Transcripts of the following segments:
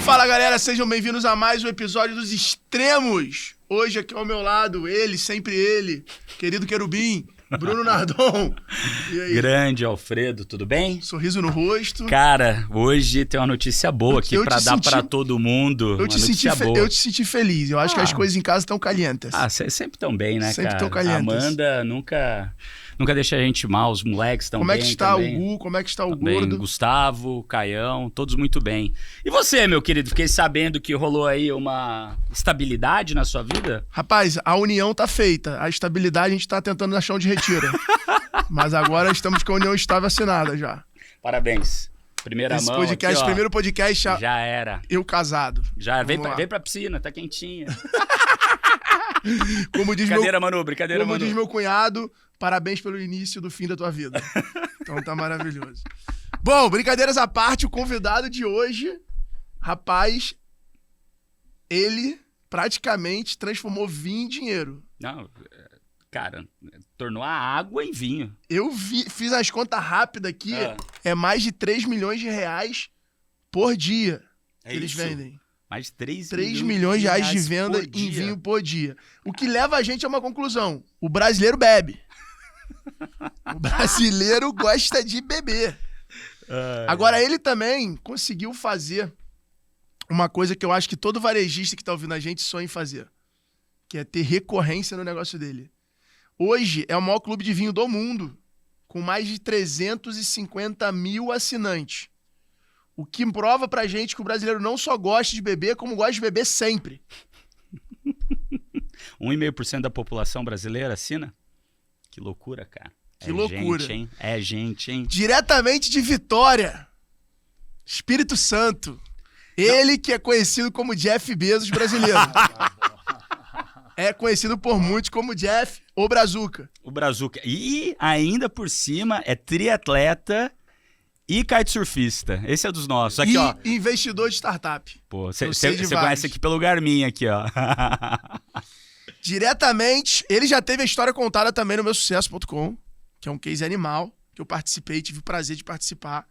Fala, galera, sejam bem-vindos a mais um episódio dos Extremos. Hoje aqui ao meu lado, ele, sempre ele, querido querubim, Bruno Nardon. E aí? Grande Alfredo, tudo bem? Sorriso no rosto. Cara, hoje tem uma notícia boa aqui pra dar pra todo mundo. Eu te senti feliz. Eu acho que as coisas em casa estão calientes. Sempre estão bem, né, sempre cara? Sempre estão calientes. A Amanda nunca deixa a gente mal, os moleques estão bem. Como é que está também. O Gu? Como é que está o também, Gordo? Gustavo, Caião, todos muito bem. E você, meu querido? Fiquei sabendo que rolou aí uma estabilidade na sua vida? Rapaz, a união tá feita. A estabilidade a gente tá tentando achar onde retira. Mas agora estamos com a união estável assinada já. Parabéns. Primeira Esse mão podcast, aqui, ó, primeiro podcast já era. Eu casado. Já vem pra piscina, tá quentinha. Como diz brincadeira, Como diz meu cunhado, parabéns pelo início do fim da tua vida. Então tá maravilhoso. Bom, brincadeiras à parte, o convidado de hoje, rapaz, ele praticamente transformou vinho em dinheiro. Não, cara, tornou a água em vinho. Eu fiz as contas rápidas aqui, é mais de 3 milhões de reais por dia que eles vendem. Mais de 3 milhões de reais de venda em vinho por dia. O que leva a gente a uma conclusão. O brasileiro bebe. O brasileiro gosta de beber. Agora, ele também conseguiu fazer uma coisa que eu acho que todo varejista que tá ouvindo a gente sonha em fazer. Que é ter recorrência no negócio dele. Hoje é o maior clube de vinho do mundo, com mais de 350 mil assinantes. O que prova pra gente que o brasileiro não só gosta de beber, como gosta de beber sempre. 1,5% da população brasileira assina? Que loucura, cara. Que loucura. Gente, hein? É gente, hein? Diretamente de Vitória, Espírito Santo. Ele que é conhecido como Jeff Bezos brasileiro. É conhecido por muitos como Jeff ou Brazuca. O Brazuca. E ainda por cima é triatleta e kitesurfista. Esse é dos nossos. Aqui, ó. Investidor de startup. Pô, você conhece aqui pelo Garmin, aqui, ó. Diretamente, ele já teve a história contada também no meusucesso.com, que é um case animal, que eu participei, tive o prazer de participar.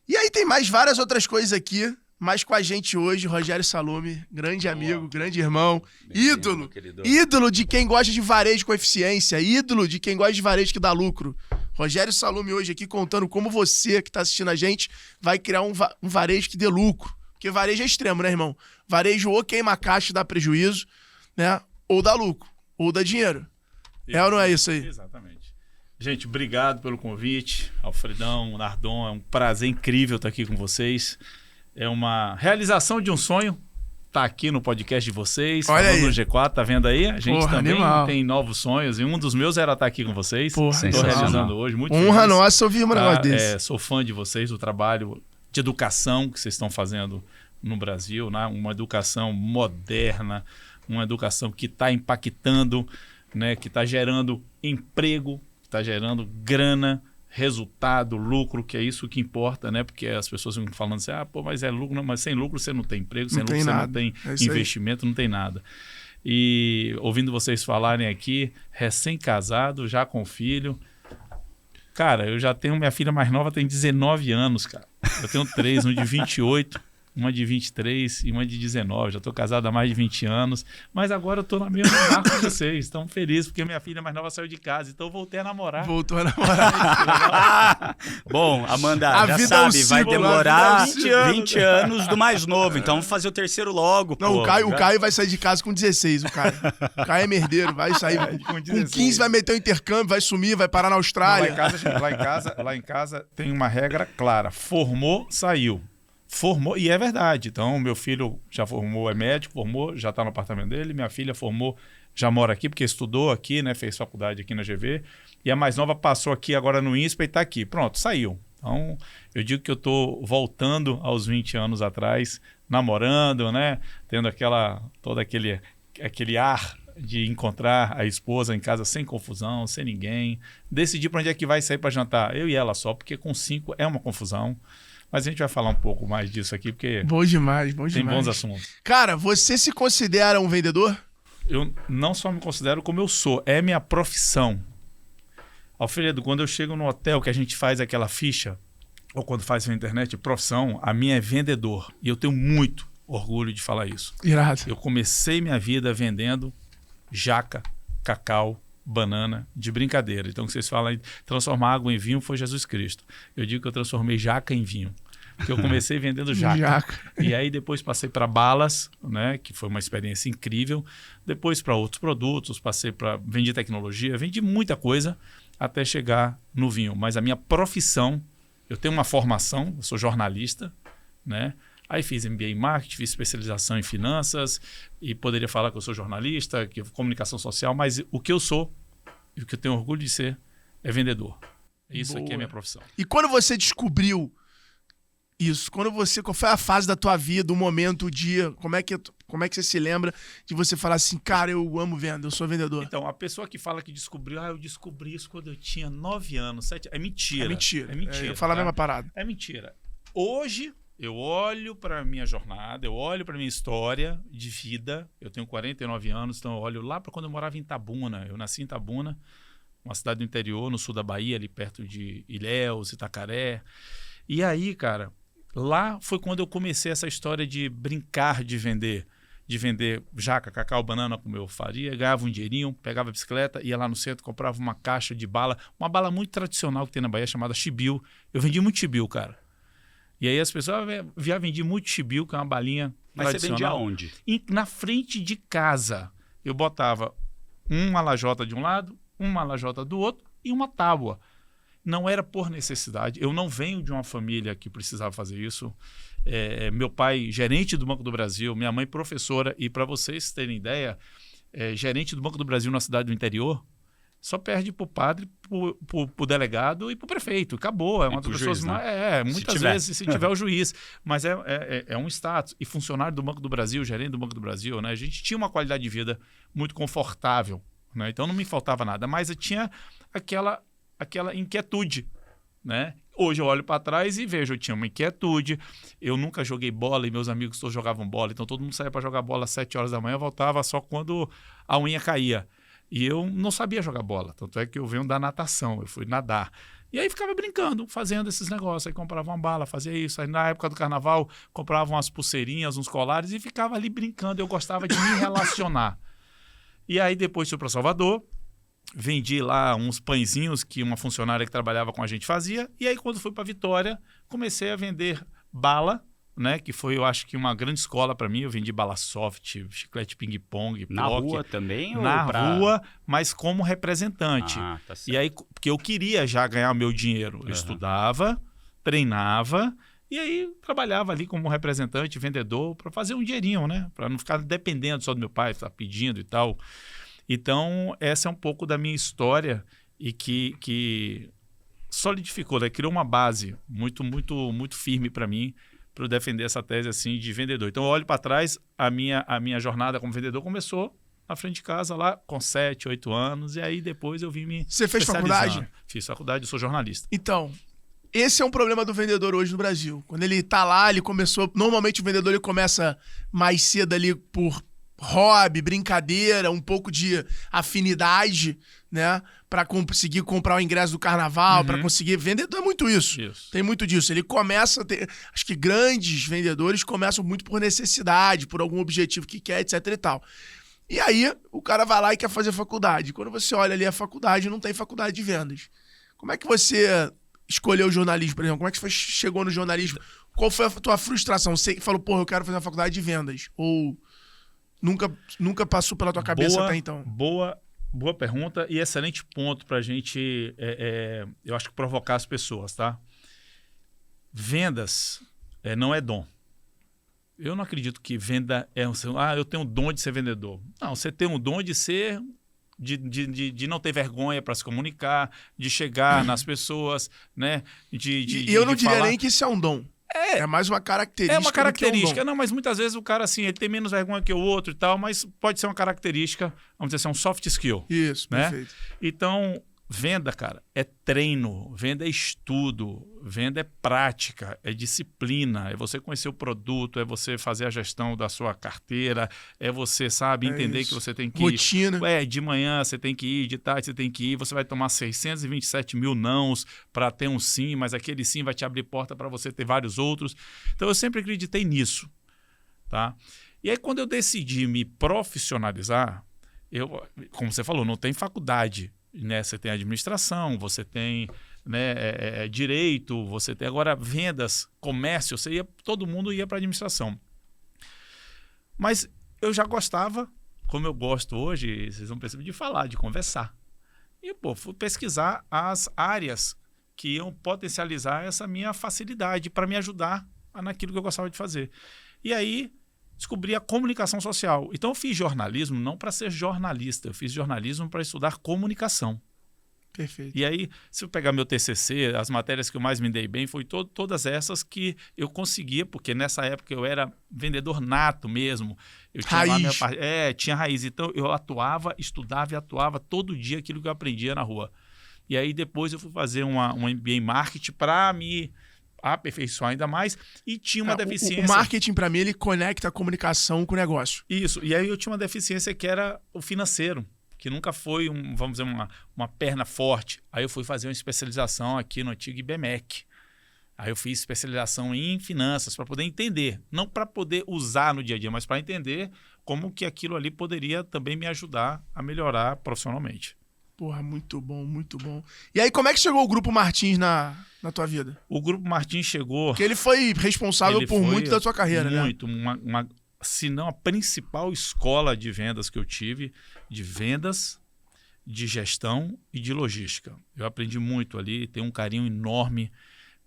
E aí tem mais várias outras coisas aqui, mas com a gente hoje, Rogério Salume, grande amigo, grande irmão, ídolo. Ídolo de quem gosta de varejo com eficiência, ídolo de quem gosta de varejo que dá lucro. Rogério Salume hoje aqui contando como você que está assistindo a gente vai criar um varejo que dê lucro. Porque varejo é extremo, né, irmão? Varejo ou queima a caixa e dá prejuízo, né? Ou dá lucro, ou dá dinheiro. É ou não é isso aí? Exatamente. Gente, obrigado pelo convite. Alfredão, Nardon, é um prazer incrível estar aqui com vocês. É uma realização de um sonho estar aqui no podcast de vocês. Olha aí. No G4, tá vendo aí? A gente também animal. tem novos sonhos e um dos meus era estar aqui com vocês. Estou realizando hoje. Muito honra feliz. Nossa ouvir um negócio desse. Sou fã de vocês, do trabalho de educação que vocês estão fazendo no Brasil, né? Uma educação moderna, uma educação que está impactando, né? Que está gerando emprego, que está gerando grana, resultado, lucro, que é isso que importa, né? Porque as pessoas ficam falando assim, mas é lucro, não, mas sem lucro você não tem emprego, sem lucro você não tem investimento, não tem nada. E ouvindo vocês falarem aqui, recém-casado, já com filho, cara, eu já tenho, minha filha mais nova tem 19 anos, cara. Eu tenho 3, um de 28, uma de 23 e uma de 19. Já estou casado há mais de 20 anos, mas agora eu estou na mesma marca que vocês. Estão felizes porque minha filha mais nova saiu de casa, então eu voltei a namorar. Voltou a namorar. Bom, Amanda, a já vida sabe, é um vai ciclo, demorar 20 anos do mais novo, então vamos fazer o terceiro logo. Não, o Caio vai sair de casa com 16, o Caio. O Caio é merdeiro, vai sair com 15, vai meter o intercâmbio, vai sumir, vai parar na Austrália. Lá em casa tem uma regra clara, formou, saiu. Formou, e é verdade. Então, meu filho já formou, é médico, formou, já está no apartamento dele. Minha filha formou, já mora aqui, porque estudou aqui, né? Fez faculdade aqui na GV. E a mais nova passou aqui agora no INSPA e está aqui. Pronto, saiu. Então, eu digo que eu estou voltando aos 20 anos atrás, namorando, né? Tendo todo aquele ar de encontrar a esposa em casa sem confusão, sem ninguém. Decidir para onde é que vai sair para jantar. Eu e ela só, porque com 5 é uma confusão. Mas a gente vai falar um pouco mais disso aqui, porque bom demais. Tem bons assuntos. Cara, você se considera um vendedor? Eu não só me considero como eu sou, é minha profissão. Alfredo, quando eu chego no hotel que a gente faz aquela ficha, ou quando faz na internet, profissão, a minha é vendedor. E eu tenho muito orgulho de falar isso. Irado. Eu comecei minha vida vendendo jaca, cacau, banana, de brincadeira. Então, que vocês falam em transformar água em vinho foi Jesus Cristo. Eu digo que eu transformei jaca em vinho. Porque eu comecei vendendo jaca. E aí depois passei para balas, né, que foi uma experiência incrível. Depois para outros produtos, vendi tecnologia, vendi muita coisa até chegar no vinho. Mas a minha profissão, eu tenho uma formação, eu sou jornalista, né? Aí fiz MBA em marketing, fiz especialização em finanças e poderia falar que eu sou jornalista, que comunicação social, mas o que eu sou e o que eu tenho orgulho de ser é vendedor. Isso Boa. aqui é a minha profissão. E quando você descobriu isso, qual foi a fase da tua vida, o momento, o dia, como é que você se lembra de você falar assim, cara, eu amo venda, eu sou vendedor? Então, a pessoa que fala que descobriu, eu descobri isso quando eu tinha 9 anos, 7 é mentira. É mentira. É mentira. Eu falo a mesma parada. É mentira. Hoje, eu olho para a minha jornada, eu olho para a minha história de vida. Eu tenho 49 anos, então eu olho lá para quando eu morava em Itabuna. Eu nasci em Itabuna, uma cidade do interior, no sul da Bahia, ali perto de Ilhéus, Itacaré. E aí, cara, lá foi quando eu comecei essa história de brincar de vender jaca, cacau, banana, como eu faria, ganhava um dinheirinho, pegava a bicicleta, ia lá no centro, comprava uma caixa de bala, uma bala muito tradicional que tem na Bahia, chamada chibiu. Eu vendi muito chibiu, cara. E aí as pessoas já vendi muito chibiu, que é uma balinha Mas tradicional. você vendia onde? Na frente de casa. Eu botava uma lajota de um lado, uma lajota do outro e uma tábua. Não era por necessidade. Eu não venho de uma família que precisava fazer isso. Meu pai, gerente do Banco do Brasil, minha mãe, professora. E para vocês terem ideia, gerente do Banco do Brasil na cidade do interior, só perde para o padre, para o delegado e para o prefeito. Acabou. É uma das pessoas juiz, mais. Muitas vezes, se tiver o juiz. Mas é um status. E funcionário do Banco do Brasil, gerente do Banco do Brasil, né? A gente tinha uma qualidade de vida muito confortável, né? Então não me faltava nada. Mas eu tinha aquela inquietude, né? Hoje eu olho para trás e vejo, eu tinha uma inquietude. Eu nunca joguei bola e meus amigos todos jogavam bola. Então todo mundo saía para jogar bola às 7 horas da manhã, voltava só quando a unha caía. E eu não sabia jogar bola, tanto é que eu venho da natação, eu fui nadar. E aí ficava brincando, fazendo esses negócios. Aí comprava uma bala, fazia isso. Aí na época do carnaval, comprava umas pulseirinhas, uns colares e ficava ali brincando. Eu gostava de me relacionar. E aí depois fui para Salvador, vendi lá uns pãezinhos que uma funcionária que trabalhava com a gente fazia. E aí quando fui para Vitória, comecei a vender bala, né, que foi, eu acho que uma grande escola para mim. Eu vendi bala soft, chiclete ping-pong, Na bloque, rua também? na ou pra... rua, mas como representante. Ah, tá certo. E aí, porque eu queria já ganhar o meu dinheiro. Eu estudava, treinava e aí trabalhava ali como representante, vendedor, para fazer um dinheirinho, né? Para não ficar dependendo só do meu pai, ficar pedindo e tal. Então, essa é um pouco da minha história e que solidificou, né? Criou uma base muito, muito, muito firme para mim, para eu defender essa tese assim de vendedor. Então, eu olho para trás, a minha jornada como vendedor começou na frente de casa lá com 7, 8 anos, e aí depois eu vim me Você fez especializando. faculdade? Fiz faculdade, eu sou jornalista. Então, esse é um problema do vendedor hoje no Brasil. Quando ele tá lá, ele começou... Normalmente o vendedor ele começa mais cedo ali por hobby, brincadeira, um pouco de afinidade, né? Pra conseguir comprar o ingresso do carnaval, pra conseguir... Vendedor é muito isso. Tem muito disso. Ele começa a ter... Acho que grandes vendedores começam muito por necessidade, por algum objetivo que quer, etc e tal. E aí, o cara vai lá e quer fazer faculdade. Quando você olha ali a faculdade, não tem faculdade de vendas. Como é que você escolheu o jornalismo, por exemplo? Como é que você chegou no jornalismo? Qual foi a tua frustração? Você falou, porra, eu quero fazer uma faculdade de vendas. Ou nunca passou pela tua cabeça até então? Boa pergunta e excelente ponto para a gente, eu acho que provocar as pessoas, tá? Vendas não é dom. Eu não acredito que venda eu tenho um dom de ser vendedor. Não, você tem um dom de ser, de não ter vergonha para se comunicar, de chegar nas pessoas, né? E eu não diria nem que isso é um dom. É mais uma característica. É uma característica. do que um dom. Não, mas muitas vezes o cara, assim, ele tem menos vergonha que o outro e tal, mas pode ser uma característica, vamos dizer assim, um soft skill. Isso, né? perfeito. Então, venda, cara, é treino, venda é estudo, venda é prática, é disciplina, é você conhecer o produto, é você fazer a gestão da sua carteira, é você, sabe, entender que você tem que rotina. ir. De manhã você tem que ir, de tarde você tem que ir, você vai tomar 627 mil nãos para ter um sim, mas aquele sim vai te abrir porta para você ter vários outros. Então eu sempre acreditei nisso, tá? E aí quando eu decidi me profissionalizar, como você falou, não tem faculdade, né? Você tem administração, você tem, né, direito, você tem agora vendas, comércio, todo mundo ia para administração. Mas eu já gostava, como eu gosto hoje, vocês vão perceber, de falar, de conversar. E fui pesquisar as áreas que iam potencializar essa minha facilidade para me ajudar naquilo que eu gostava de fazer. E aí descobri a comunicação social. Então eu fiz jornalismo não para ser jornalista, eu fiz jornalismo para estudar comunicação. Perfeito. E aí, se eu pegar meu TCC, as matérias que eu mais me dei bem foi todas essas que eu conseguia, porque nessa época eu era vendedor nato mesmo. Eu tinha raiz. Lá minha parte, tinha raiz. Então eu atuava, estudava e atuava todo dia aquilo que eu aprendia na rua. E aí depois eu fui fazer um MBA em marketing para me aperfeiçoar ainda mais e tinha uma deficiência. O marketing, para mim, ele conecta a comunicação com o negócio. Isso. E aí eu tinha uma deficiência que era o financeiro, que nunca foi, vamos dizer, uma perna forte. Aí eu fui fazer uma especialização aqui no antigo IBMEC. Aí eu fiz especialização em finanças para poder entender, não para poder usar no dia a dia, mas para entender como que aquilo ali poderia também me ajudar a melhorar profissionalmente. Porra, muito bom, muito bom. E aí, como é que chegou o Grupo Martins na tua vida? O Grupo Martins chegou... Porque ele foi responsável por muito da tua carreira, né? Muito, se não a principal escola de vendas que eu tive, de vendas, de gestão e de logística. Eu aprendi muito ali, tenho um carinho enorme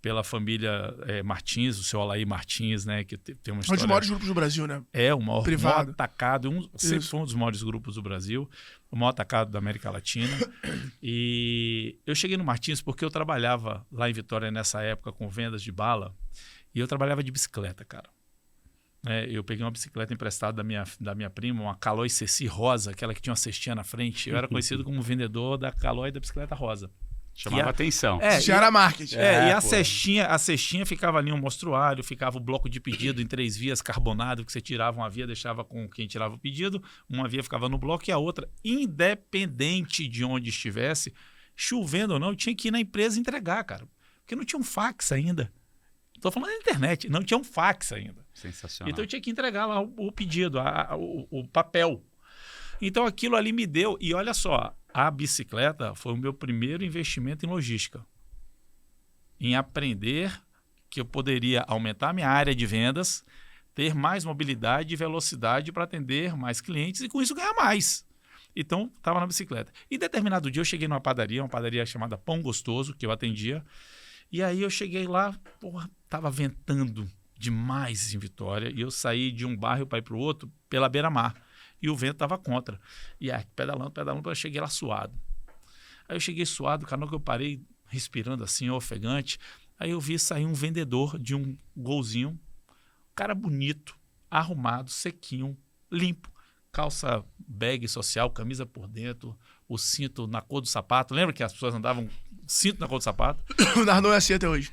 pela família Martins, o seu Alair Martins, né, que tem uma história... Um dos maiores grupos do Brasil, né? É, o maior atacado, sempre Isso. foi um dos maiores grupos do Brasil, o maior atacado da América Latina. E eu cheguei no Martins porque eu trabalhava lá em Vitória nessa época com vendas de bala e eu trabalhava de bicicleta, cara. Eu peguei uma bicicleta emprestada da minha prima, uma Caloi Ceci rosa, aquela que tinha uma cestinha na frente. Eu era conhecido como vendedor da Caloi da bicicleta rosa. Chamava atenção. Já era marketing. E a cestinha ficava ali um mostruário, ficava o bloco de pedido em 3 vias carbonado, que você tirava uma via, deixava com quem tirava o pedido, uma via ficava no bloco e a outra, independente de onde estivesse, chovendo ou não, eu tinha que ir na empresa entregar, cara. Porque não tinha um fax ainda. Estou falando da internet, não tinha um fax ainda. Sensacional. Então eu tinha que entregar lá o pedido, o papel. Então aquilo ali me deu, e olha só, a bicicleta foi o meu primeiro investimento em logística. Em aprender que eu poderia aumentar minha área de vendas, ter mais mobilidade e velocidade para atender mais clientes e com isso ganhar mais. Então, estava na bicicleta. E determinado dia eu cheguei numa padaria chamada Pão Gostoso, que eu atendia. E aí eu cheguei lá, estava ventando demais em Vitória. E eu saí de um bairro para ir para o outro pela beira-mar. E o vento estava contra. E aí, pedalando, eu cheguei lá suado. Aí eu cheguei suado, cara, que eu parei respirando assim, ofegante. Aí eu vi sair um vendedor de um golzinho, cara bonito, arrumado, sequinho, limpo. Calça bag social, camisa por dentro, o cinto na cor do sapato. Lembra que as pessoas andavam cinto na cor do sapato? O Narnon é assim até hoje.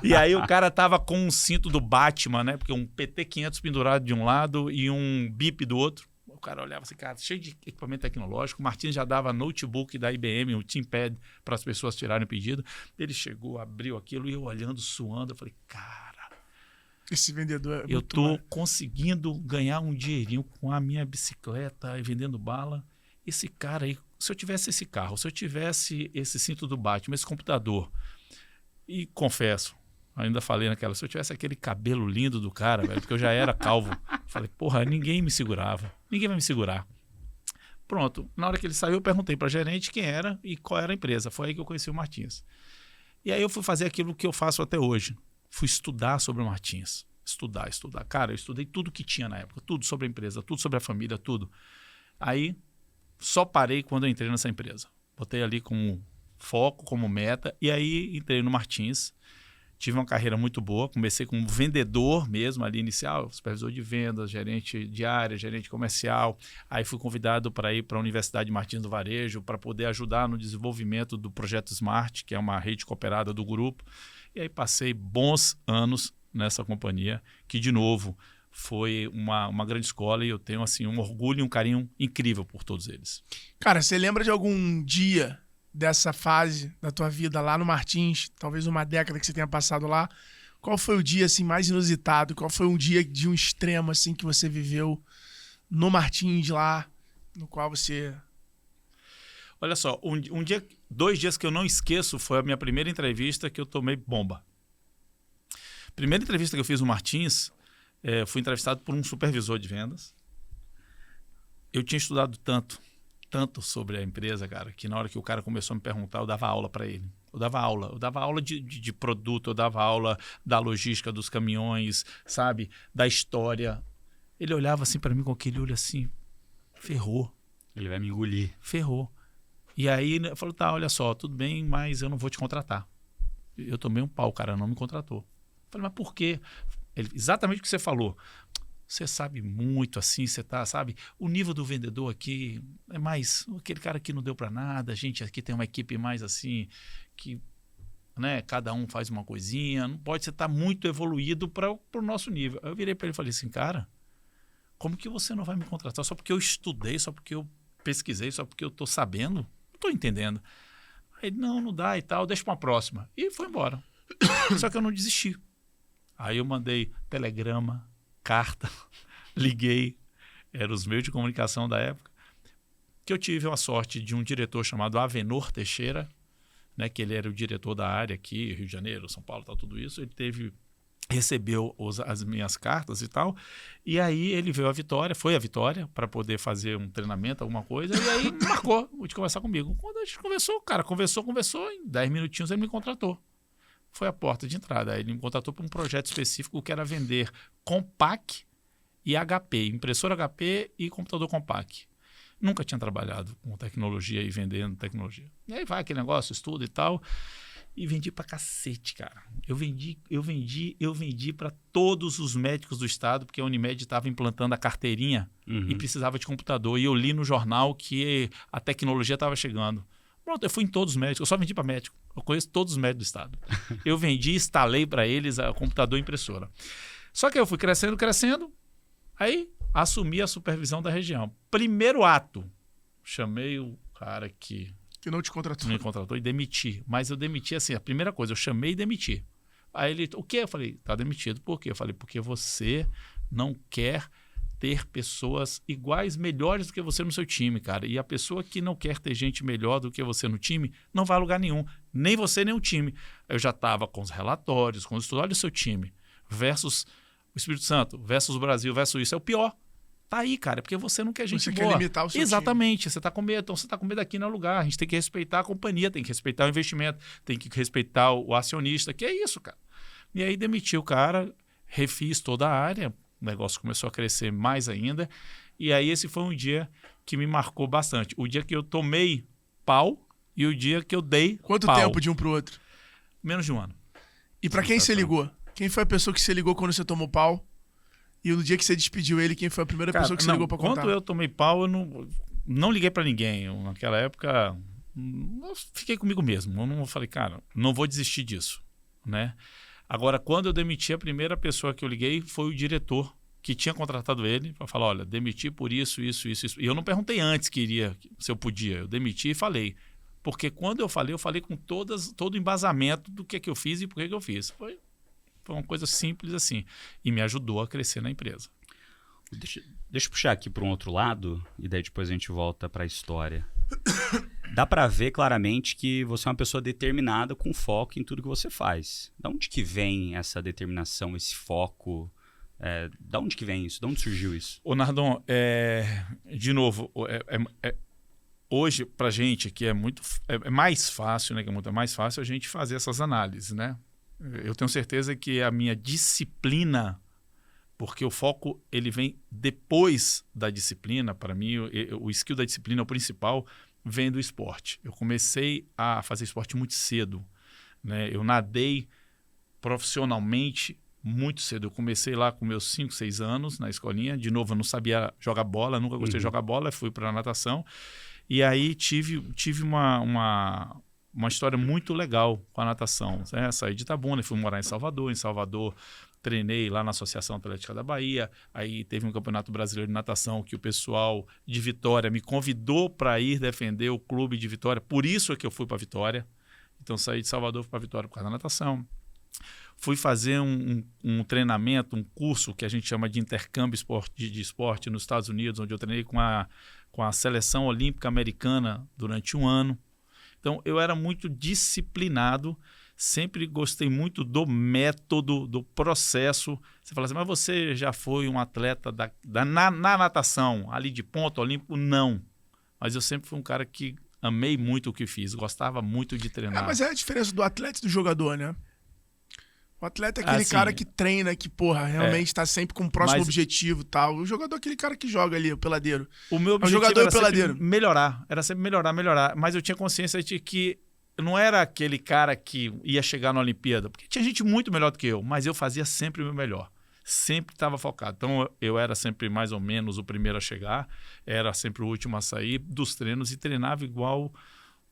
E aí o cara tava com um cinto do Batman, né? Porque um PT500 pendurado de um lado e um BIP do outro. O cara olhava assim, cara, cheio de equipamento tecnológico. O Martins já dava notebook da IBM, o ThinkPad, para as pessoas tirarem o pedido. Ele chegou, abriu aquilo e eu olhando, suando. Eu falei, cara... Esse vendedor eu tô conseguindo ganhar um dinheirinho com a minha bicicleta e vendendo bala. Esse cara aí, se eu tivesse esse carro, se eu tivesse esse cinto do Batman, esse computador, e confesso, ainda falei naquela, se eu tivesse aquele cabelo lindo do cara, velho, porque eu já era calvo, falei, porra, ninguém me segurava, ninguém vai me segurar. Pronto, na hora que ele saiu, eu perguntei para a gerente quem era e qual era a empresa. Foi aí que eu conheci o Martins. E aí eu fui fazer aquilo que eu faço até hoje. Fui estudar sobre o Martins. Estudar. Cara, eu estudei tudo que tinha na época. Tudo sobre a empresa, tudo sobre a família, tudo. Aí, só parei quando eu entrei nessa empresa. Botei ali como foco, como meta. E aí, entrei no Martins. tive uma carreira muito boa. Comecei como vendedor mesmo ali inicial, supervisor de vendas, gerente de área, gerente comercial. Aí fui convidado para ir para a Universidade Martins do Varejo para poder ajudar no desenvolvimento do Projeto Smart, que é uma rede cooperada do grupo. E aí passei bons anos nessa companhia, que de novo foi uma grande escola, e eu tenho assim um orgulho e um carinho incrível por todos eles. Cara, você lembra de algum dia dessa fase da tua vida lá no Martins, talvez uma década que você tenha passado lá? Qual foi o dia assim mais inusitado? Qual foi um dia de um extremo assim que você viveu no Martins lá, no qual você... Olha só, um dia, 2 dias que eu não esqueço foi a minha primeira entrevista que eu tomei bomba. Primeira entrevista que eu fiz no Martins, fui entrevistado por um supervisor de vendas. Eu tinha estudado tanto sobre a empresa, cara, que na hora que o cara começou a me perguntar, eu dava aula para ele. Eu dava aula de produto, eu dava aula da logística dos caminhões, sabe? Da história. Ele olhava assim para mim com aquele olho assim, ferrou. Ele vai me engolir. Ferrou. E aí eu falei, tá, olha só, tudo bem, mas eu não vou te contratar. Eu tomei um pau, o cara não me contratou. Eu falei, mas por quê? Ele, exatamente o que você falou. Você sabe muito assim, você tá, sabe? O nível do vendedor aqui é mais... Aquele cara que não deu para nada, a gente aqui tem uma equipe mais assim, que, né, cada um faz uma coisinha, não pode você estar muito evoluído para o nosso nível. Aí eu virei para ele e falei assim, cara, como que você não vai me contratar só porque eu estudei, só porque eu pesquisei, só porque eu tô sabendo? Não tô entendendo. Aí ele, não dá e tal, deixa para uma próxima. E foi embora. Só que eu não desisti. Aí eu mandei telegrama, carta, liguei, eram os meios de comunicação da época, que eu tive a sorte de um diretor chamado Avenor Teixeira, né, que ele era o diretor da área aqui, Rio de Janeiro, São Paulo, tal, tudo isso. Ele recebeu as minhas cartas e tal, e aí ele veio foi a Vitória, para poder fazer um treinamento, alguma coisa, e aí marcou de conversar comigo. Quando a gente conversou, o cara conversou, em 10 minutinhos ele me contratou. Foi a porta de entrada. Aí ele me contratou para um projeto específico que era vender Compaq e HP, impressora HP e computador Compaq. Nunca tinha trabalhado com tecnologia e vendendo tecnologia. E aí vai aquele negócio, estudo e tal, e vendi pra cacete, cara. Eu vendi para todos os médicos do estado, porque a Unimed estava implantando a carteirinha e precisava de computador. E eu li no jornal que a tecnologia estava chegando. Pronto, eu fui em todos os médicos, eu só vendi para médico. Eu conheço todos os médicos do estado. Eu vendi, instalei para eles a computador e impressora. Só que eu fui crescendo, aí assumi a supervisão da região. Primeiro ato, chamei o cara que não te contratou. Me contratou e demiti. Mas eu demiti assim, a primeira coisa, eu chamei e demiti. Aí ele, o quê? Eu falei, tá demitido. Por quê? Eu falei, porque você não quer ter pessoas iguais, melhores do que você no seu time, cara. E a pessoa que não quer ter gente melhor do que você no time, não vai a lugar nenhum. Nem você, nem o time. Eu já estava com os relatórios, com os estudos. Olha o seu time versus o Espírito Santo, versus o Brasil, versus isso. É o pior. Tá aí, cara, porque você não quer gente você boa. Quer limitar o seu Exatamente. time. Você tá com medo. Então você tá com medo aqui no lugar. A gente tem que respeitar a companhia, tem que respeitar o investimento, tem que respeitar o acionista, que é isso, cara. E aí demiti o cara, refiz toda a área, o negócio começou a crescer mais ainda. E aí esse foi um dia que me marcou bastante. O dia que eu tomei pau e o dia que eu dei Quanto pau. tempo de um pro outro? Menos de um ano. E pra quem você ligou? Quem foi a pessoa que você ligou quando você tomou pau? E no dia que você despediu ele, quem foi a primeira pessoa que você ligou pra contar? Quando eu tomei pau, eu não liguei pra ninguém. Naquela época, eu fiquei comigo mesmo. Eu não falei, cara, não vou desistir disso, né? Agora, quando eu demiti, a primeira pessoa que eu liguei foi o diretor que tinha contratado ele para falar, olha, demiti por isso. E eu não perguntei antes se eu podia. Eu demiti e falei. Porque quando eu falei com todo o embasamento do que eu fiz e por que eu fiz. Foi uma coisa simples assim. E me ajudou a crescer na empresa. Deixa eu puxar aqui para um outro lado e daí depois a gente volta para a história. Dá para ver claramente que você é uma pessoa determinada com foco em tudo que você faz. Da onde que vem essa determinação, esse foco? Da onde que vem isso? Da onde surgiu isso? Ô Nardon, de novo, hoje pra gente aqui é mais fácil, né? Que é muito mais fácil a gente fazer essas análises, né? Eu tenho certeza que a minha disciplina, porque o foco ele vem depois da disciplina, para mim o skill da disciplina, o principal, vem do esporte. Eu comecei a fazer esporte muito cedo, né? Eu nadei profissionalmente muito cedo. Eu comecei lá com meus 5, 6 anos na escolinha. De novo, eu não sabia jogar bola, nunca gostei de jogar bola, fui para a natação. E aí tive uma história muito legal com a natação. Saí de Itabuna, fui morar em Salvador. Em Salvador, treinei lá na Associação Atlética da Bahia. Aí teve um campeonato brasileiro de natação que o pessoal de Vitória me convidou para ir defender o clube de Vitória. Por isso é que eu fui para Vitória. Então saí de Salvador para Vitória por causa da natação. Fui fazer um treinamento, um curso que a gente chama de intercâmbio de esporte nos Estados Unidos, onde eu treinei com a seleção olímpica americana durante 1 ano. Então, eu era muito disciplinado, sempre gostei muito do método, do processo. Você fala assim, mas você já foi um atleta na natação, ali de ponto olímpico? Não. Mas eu sempre fui um cara que amei muito o que fiz, gostava muito de treinar. Mas é a diferença do atleta e do jogador, né? O atleta é aquele cara que treina, que, realmente tá sempre com o próximo objetivo e tal. O jogador é aquele cara que joga ali, o peladeiro. O meu objetivo jogador era peladeiro. sempre melhorar. Era sempre melhorar. Mas eu tinha consciência de que eu não era aquele cara que ia chegar na Olimpíada. Porque tinha gente muito melhor do que eu, mas eu fazia sempre o meu melhor. Sempre estava focado. Então, eu era sempre mais ou menos o primeiro a chegar, era sempre o último a sair dos treinos e treinava igual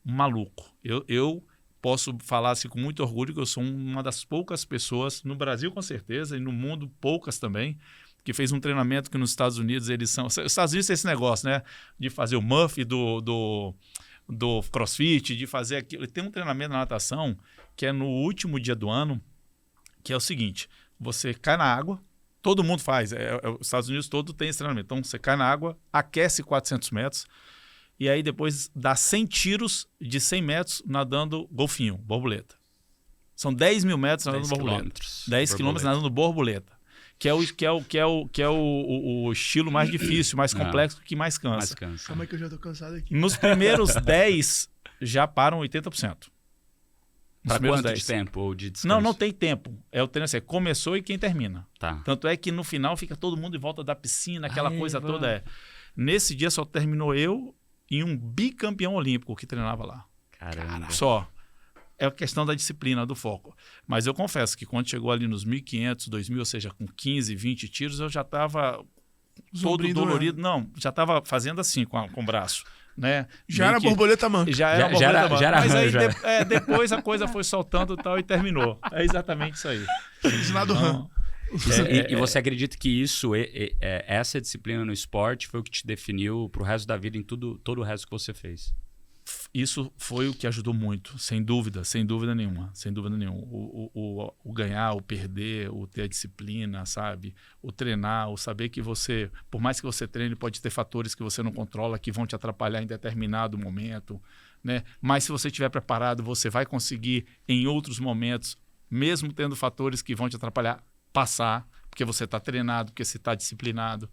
um maluco. Eu posso falar assim, com muito orgulho que eu sou uma das poucas pessoas, no Brasil com certeza, e no mundo poucas também, que fez um treinamento que nos Estados Unidos eles são... Os Estados Unidos tem esse negócio, né? De fazer o Murphy do CrossFit, de fazer aquilo. Tem um treinamento na natação que é no último dia do ano, que é o seguinte, você cai na água, todo mundo faz, os Estados Unidos todo tem esse treinamento. Então, você cai na água, aquece 400 metros, e aí depois dá 100 tiros de 100 metros nadando golfinho, borboleta. São 10 mil metros nadando borboleta. 10 quilômetros nadando borboleta. Que é o estilo mais difícil, mais complexo, que mais cansa. Calma aí que eu já tô cansado aqui. Nos primeiros 10 já param 80%. Para quanto de tempo ou de descanso? Não tem tempo. É o treino assim, começou e quem termina. Tá. Tanto é que no final fica todo mundo em volta da piscina, aquela coisa toda. Nesse dia só terminou eu e um bicampeão olímpico que treinava lá. Caramba. Só. É a questão da disciplina, do foco. Mas eu confesso que quando chegou ali nos 1.500, 2.000, ou seja, com 15, 20 tiros, eu já estava todo dolorido. Não, já estava fazendo assim com o braço. Né? Já era borboleta manca. Já era borboleta manca. Já era mas aí depois a coisa foi soltando e tal e terminou. É exatamente isso aí. Ensinado RAM. E você acredita que isso, essa disciplina no esporte foi o que te definiu pro resto da vida em todo o resto que você fez? Isso foi o que ajudou muito, sem dúvida nenhuma. O ganhar, o perder, o ter a disciplina, sabe? O treinar, o saber que você, por mais que você treine, pode ter fatores que você não controla, que vão te atrapalhar em determinado momento, né? Mas se você estiver preparado, você vai conseguir em outros momentos, mesmo tendo fatores que vão te atrapalhar, passar, porque você está treinado, porque você está disciplinado,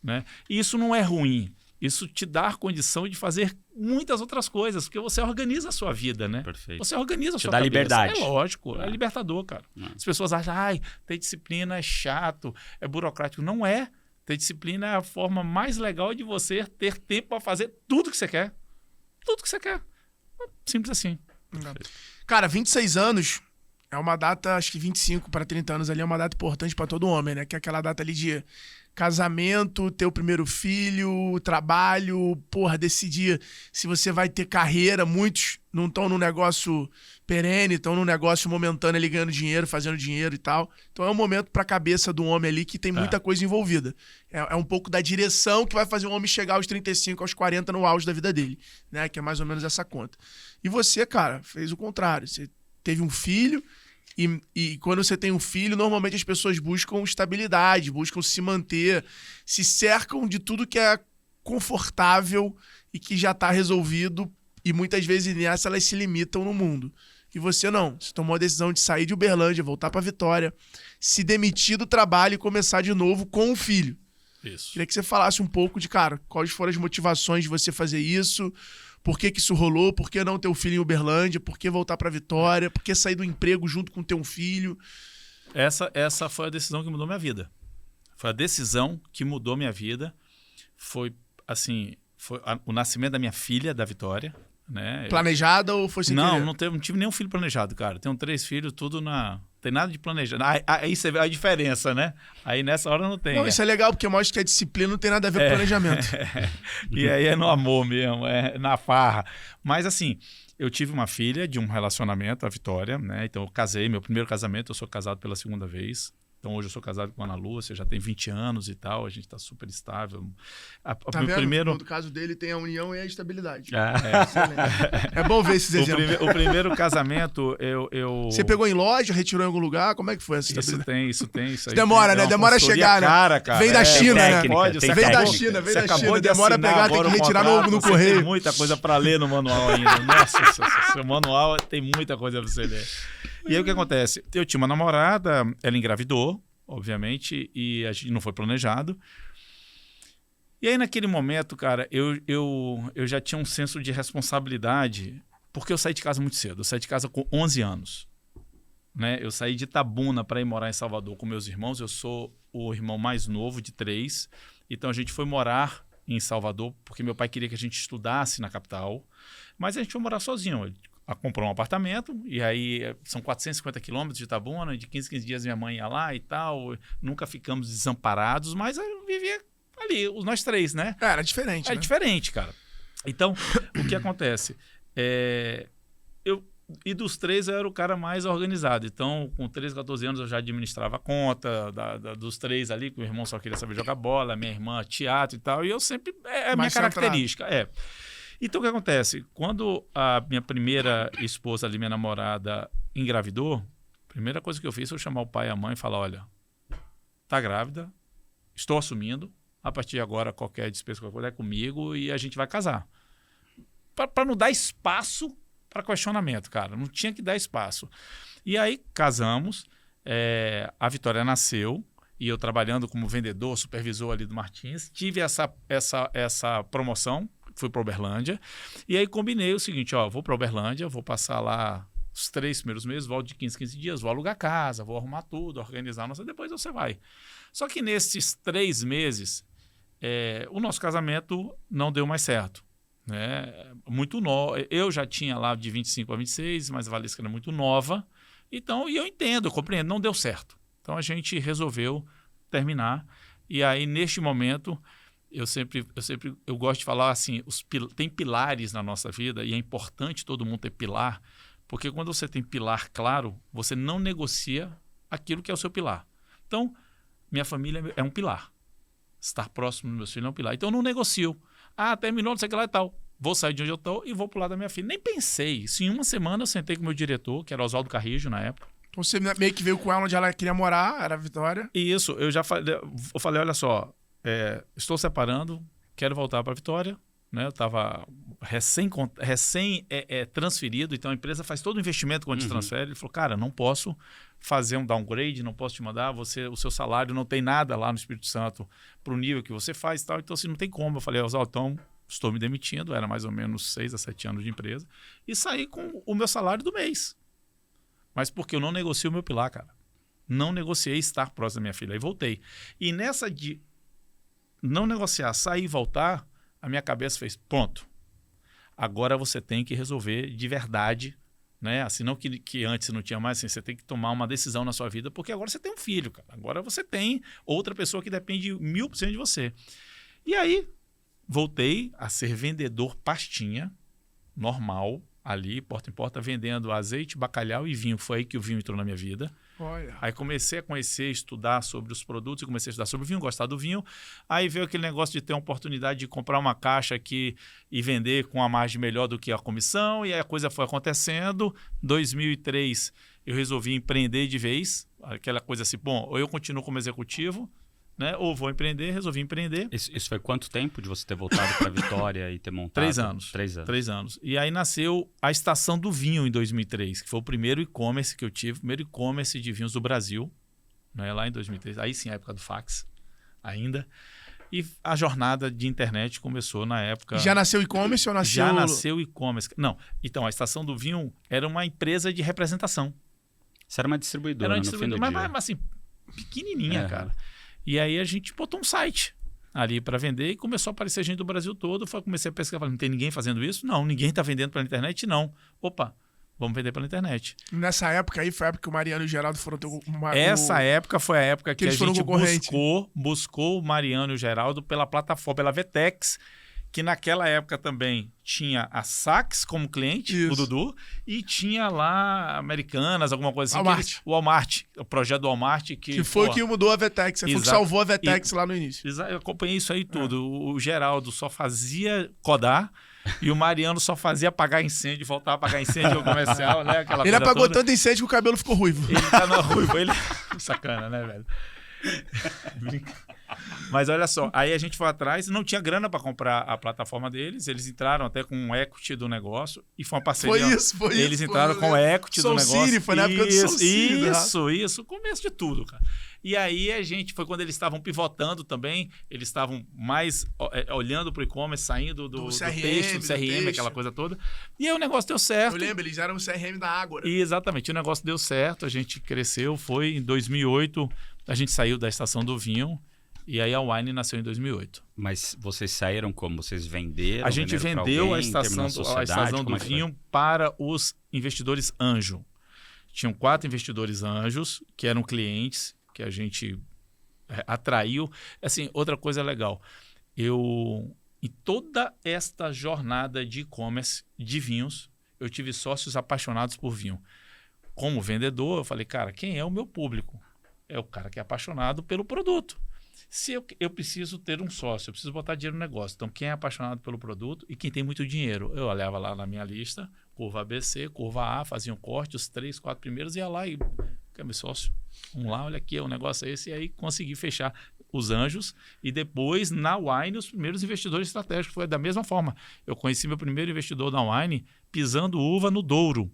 né? E isso não é ruim. Isso te dá a condição de fazer muitas outras coisas, porque você organiza a sua vida, né? Perfeito. Você organiza a sua dá cabeça. liberdade. É lógico, é libertador, cara. As pessoas acham, ter disciplina é chato, é burocrático. Não é. Ter disciplina é a forma mais legal de você ter tempo para fazer tudo que você quer. Tudo que você quer. Simples assim. Cara, 26 anos é uma data, acho que 25 para 30 anos ali é uma data importante para todo homem, né? Que é aquela data ali de casamento, ter o primeiro filho, trabalho, decidir se você vai ter carreira. Muitos não estão num negócio perene, estão num negócio momentâneo ali ganhando dinheiro, fazendo dinheiro e tal. Então é um momento para a cabeça do homem ali que tem muita coisa envolvida. É um pouco da direção que vai fazer o homem chegar aos 35, aos 40 no auge da vida dele, né? Que é mais ou menos essa conta. E você, cara, fez o contrário. Você teve um filho. E quando você tem um filho, normalmente as pessoas buscam estabilidade, buscam se manter, se cercam de tudo que é confortável e que já está resolvido, e muitas vezes nessa elas se limitam no mundo. E você não, você tomou a decisão de sair de Uberlândia, voltar para Vitória, se demitir do trabalho e começar de novo com o filho. Isso. Queria que você falasse um pouco de, cara, quais foram as motivações de você fazer isso. Por que isso rolou? Por que não ter o filho em Uberlândia? Por que voltar para Vitória? Por que sair do emprego junto com ter um filho? Essa foi a decisão que mudou minha vida. Foi a decisão que mudou minha vida. Foi o nascimento da minha filha, da Vitória. Né? Planejada ou foi sem querer? Não tive nenhum filho planejado, cara. Tenho 3 filhos, tudo Tem nada de planejar. Aí você vê a diferença, né? Aí nessa hora não tem. Não, isso é legal, porque mostra que a disciplina não tem nada a ver com planejamento. E aí é no amor mesmo, é na farra. Mas assim, eu tive uma filha de um relacionamento, a Vitória, né? Então eu casei, meu primeiro casamento, eu sou casado pela segunda vez. Então hoje eu sou casado com a Ana Lúcia, já tem 20 anos e tal, a gente tá super estável. Tá vendo? No caso dele tem a união e a estabilidade. É bom ver esses exemplos. O primeiro casamento, eu... Você pegou em loja, retirou em algum lugar? Como é que foi essa estabilidade? Isso tem. Isso aí demora, né? Demora a chegar, né? Cara. Vem da China, né? Vem da China. Demora a pegar, tem que retirar no correio. Tem muita coisa para ler no manual ainda. Nossa, seu manual tem muita coisa para você ler. E aí o que acontece? Eu tinha uma namorada, ela engravidou, obviamente, e a gente não foi planejado. E aí naquele momento, cara, eu já tinha um senso de responsabilidade, porque eu saí de casa muito cedo. Eu saí de casa com 11 anos. Né? Eu saí de Itabuna para ir morar em Salvador com meus irmãos. Eu sou o irmão mais novo de 3. Então a gente foi morar em Salvador porque meu pai queria que a gente estudasse na capital. Mas a gente foi morar sozinho. Ele comprou um apartamento e aí são 450 quilômetros de Itabuna. De 15 dias minha mãe ia lá e tal. Nunca ficamos desamparados, mas eu vivia ali, nós 3, né? Era diferente, Era diferente, cara. Então, o que acontece? E dos 3 eu era o cara mais organizado. Então, com 13, 14 anos eu já administrava a conta dos 3 ali, que o irmão só queria saber jogar bola, minha irmã teatro e tal. E eu sempre... É a minha característica. Então, o que acontece? Quando a minha primeira esposa ali, minha namorada, engravidou, a primeira coisa que eu fiz foi chamar o pai e a mãe e falar, olha, tá grávida, estou assumindo, a partir de agora qualquer despesa, qualquer coisa é comigo e a gente vai casar. Para não dar espaço para questionamento, cara. Não tinha que dar espaço. E aí casamos, a Vitória nasceu e eu trabalhando como vendedor, supervisor ali do Martins, tive essa promoção, fui para Uberlândia e aí combinei o seguinte, vou para Uberlândia, vou passar lá os 3 primeiros meses, volto de 15 dias, vou alugar casa, vou arrumar tudo, organizar, depois você vai. Só que nesses 3 meses, o nosso casamento não deu mais certo. Né? Muito novo. Eu já tinha lá de 25 a 26, mas a Valesca era muito nova. Então, e eu entendo, eu compreendo, não deu certo. Então a gente resolveu terminar. E aí, neste momento, eu gosto de falar assim, tem pilares na nossa vida e é importante todo mundo ter pilar, porque quando você tem pilar claro, você não negocia aquilo que é o seu pilar. Então, minha família é um pilar. Estar próximo dos meus filhos é um pilar. Então, eu não negocio. Terminou, não sei o que lá e tal. Vou sair de onde eu estou e vou pro lado da minha filha. Nem pensei. Isso, em uma semana eu sentei com o meu diretor, que era Oswaldo Carrijo na época. Então você meio que veio com ela onde ela queria morar, era a Vitória. Isso, eu falei, olha só, estou separando, quero voltar para Vitória. Né? Eu estava recém transferido, então a empresa faz todo o investimento quando te transfere. Ele falou, cara, não posso fazer um downgrade, não posso te mandar, o seu salário não tem nada lá no Espírito Santo para o nível que você faz e tal, então assim, não tem como. Eu falei, Oswaldo, então estou me demitindo, era mais ou menos 6 a 7 anos de empresa, e saí com o meu salário do mês. Mas porque eu não negocio o meu pilar, cara. Não negociei estar próximo da minha filha. Aí voltei. E nessa de não negociar, sair e voltar, a minha cabeça fez, pronto, agora você tem que resolver de verdade, né? Assim, não que antes não tinha mais, assim, você tem que tomar uma decisão na sua vida, porque agora você tem um filho, cara. Agora você tem outra pessoa que depende 1000% de você. E aí, voltei a ser vendedor pastinha, normal, ali, porta em porta, vendendo azeite, bacalhau e vinho. Foi aí que o vinho entrou na minha vida. Olha. Aí comecei a conhecer, estudar sobre os produtos, comecei a estudar sobre o vinho, gostar do vinho. Aí veio aquele negócio de ter a oportunidade de comprar uma caixa aqui e vender com a margem melhor do que a comissão, e aí a coisa foi acontecendo. 2003 eu resolvi empreender de vez, aquela coisa assim, bom, ou eu continuo como executivo, né, ou vou empreender, resolvi empreender. Isso foi quanto tempo de você ter voltado para Vitória e ter montado? 3 anos. 3 anos. E aí nasceu a Estação do Vinho em 2003, que foi o primeiro e-commerce que eu tive, o primeiro e-commerce de vinhos do Brasil, né, lá em 2003. Aí sim, a época do fax ainda. E a jornada de internet começou na época... Já nasceu e-commerce ou nasceu... Já nasceu e-commerce. Não, então a Estação do Vinho era uma empresa de representação. Isso era uma distribuidora, no fim do mas dia. assim, pequenininha, cara. E aí a gente botou um site ali para vender e começou a aparecer gente do Brasil todo. Comecei a pesquisar, falei, não tem ninguém fazendo isso? Não, ninguém está vendendo pela internet? Não. Opa, vamos vender pela internet. Nessa época aí, foi a época que o Mariano e o Geraldo foram ter Essa época foi a época que a eles foram gente concorrente. buscou o Mariano e o Geraldo pela plataforma, pela Vetex, que naquela época também tinha a Saks como cliente, Isso. o Dudu, e tinha lá Americanas, alguma coisa assim. Walmart. O Walmart, o projeto do Walmart. Que foi o que mudou a Vetex. Foi o que salvou a Vetex lá no início. Eu acompanhei isso aí tudo. O Geraldo só fazia codar e o Mariano só fazia apagar incêndio, voltar a apagar incêndio no comercial, né? Aquela Ele coisa apagou toda. tanto incêndio que o cabelo ficou ruivo. Ele tá no ruivo, ele... Sacana, né, velho? Mas olha só, aí a gente foi atrás, não tinha grana para comprar a plataforma deles, eles entraram até com o equity do negócio e foi uma parceria. Foi isso. Eles entraram com o equity do Soul negócio. City, foi na época do Soul City. Isso, começo de tudo, cara. E aí a gente, foi quando eles estavam pivotando também, eles estavam mais olhando para o e-commerce, saindo do texto, do CRM, aquela coisa toda. E aí o negócio deu certo. Eu lembro, eles eram o CRM da Ágora. E exatamente, o negócio deu certo, a gente cresceu, foi em 2008, a gente saiu da Estação do Vinho e aí a Wine nasceu em 2008. Mas vocês saíram como? Vocês venderam? A gente venderam pra vendeu alguém, a Estação terminou do como é que foi? Vinho para os investidores anjo. Tinham 4 investidores anjos que eram clientes que a gente atraiu. Assim, outra coisa legal, em toda esta jornada de e-commerce de vinhos, eu tive sócios apaixonados por vinho. Como vendedor, eu falei, cara, quem é o meu público? É o cara que é apaixonado pelo produto. Se eu preciso ter um sócio, eu preciso botar dinheiro no negócio. Então, quem é apaixonado pelo produto e quem tem muito dinheiro? Eu olhava lá na minha lista, curva ABC, curva A, fazia um corte, os 3, 4 primeiros, ia lá e... Quer meu sócio? Vamos lá, olha aqui, o negócio é esse. E aí consegui fechar os anjos. E depois, na Wine, os primeiros investidores estratégicos. Foi da mesma forma. Eu conheci meu primeiro investidor da Wine pisando uva no Douro.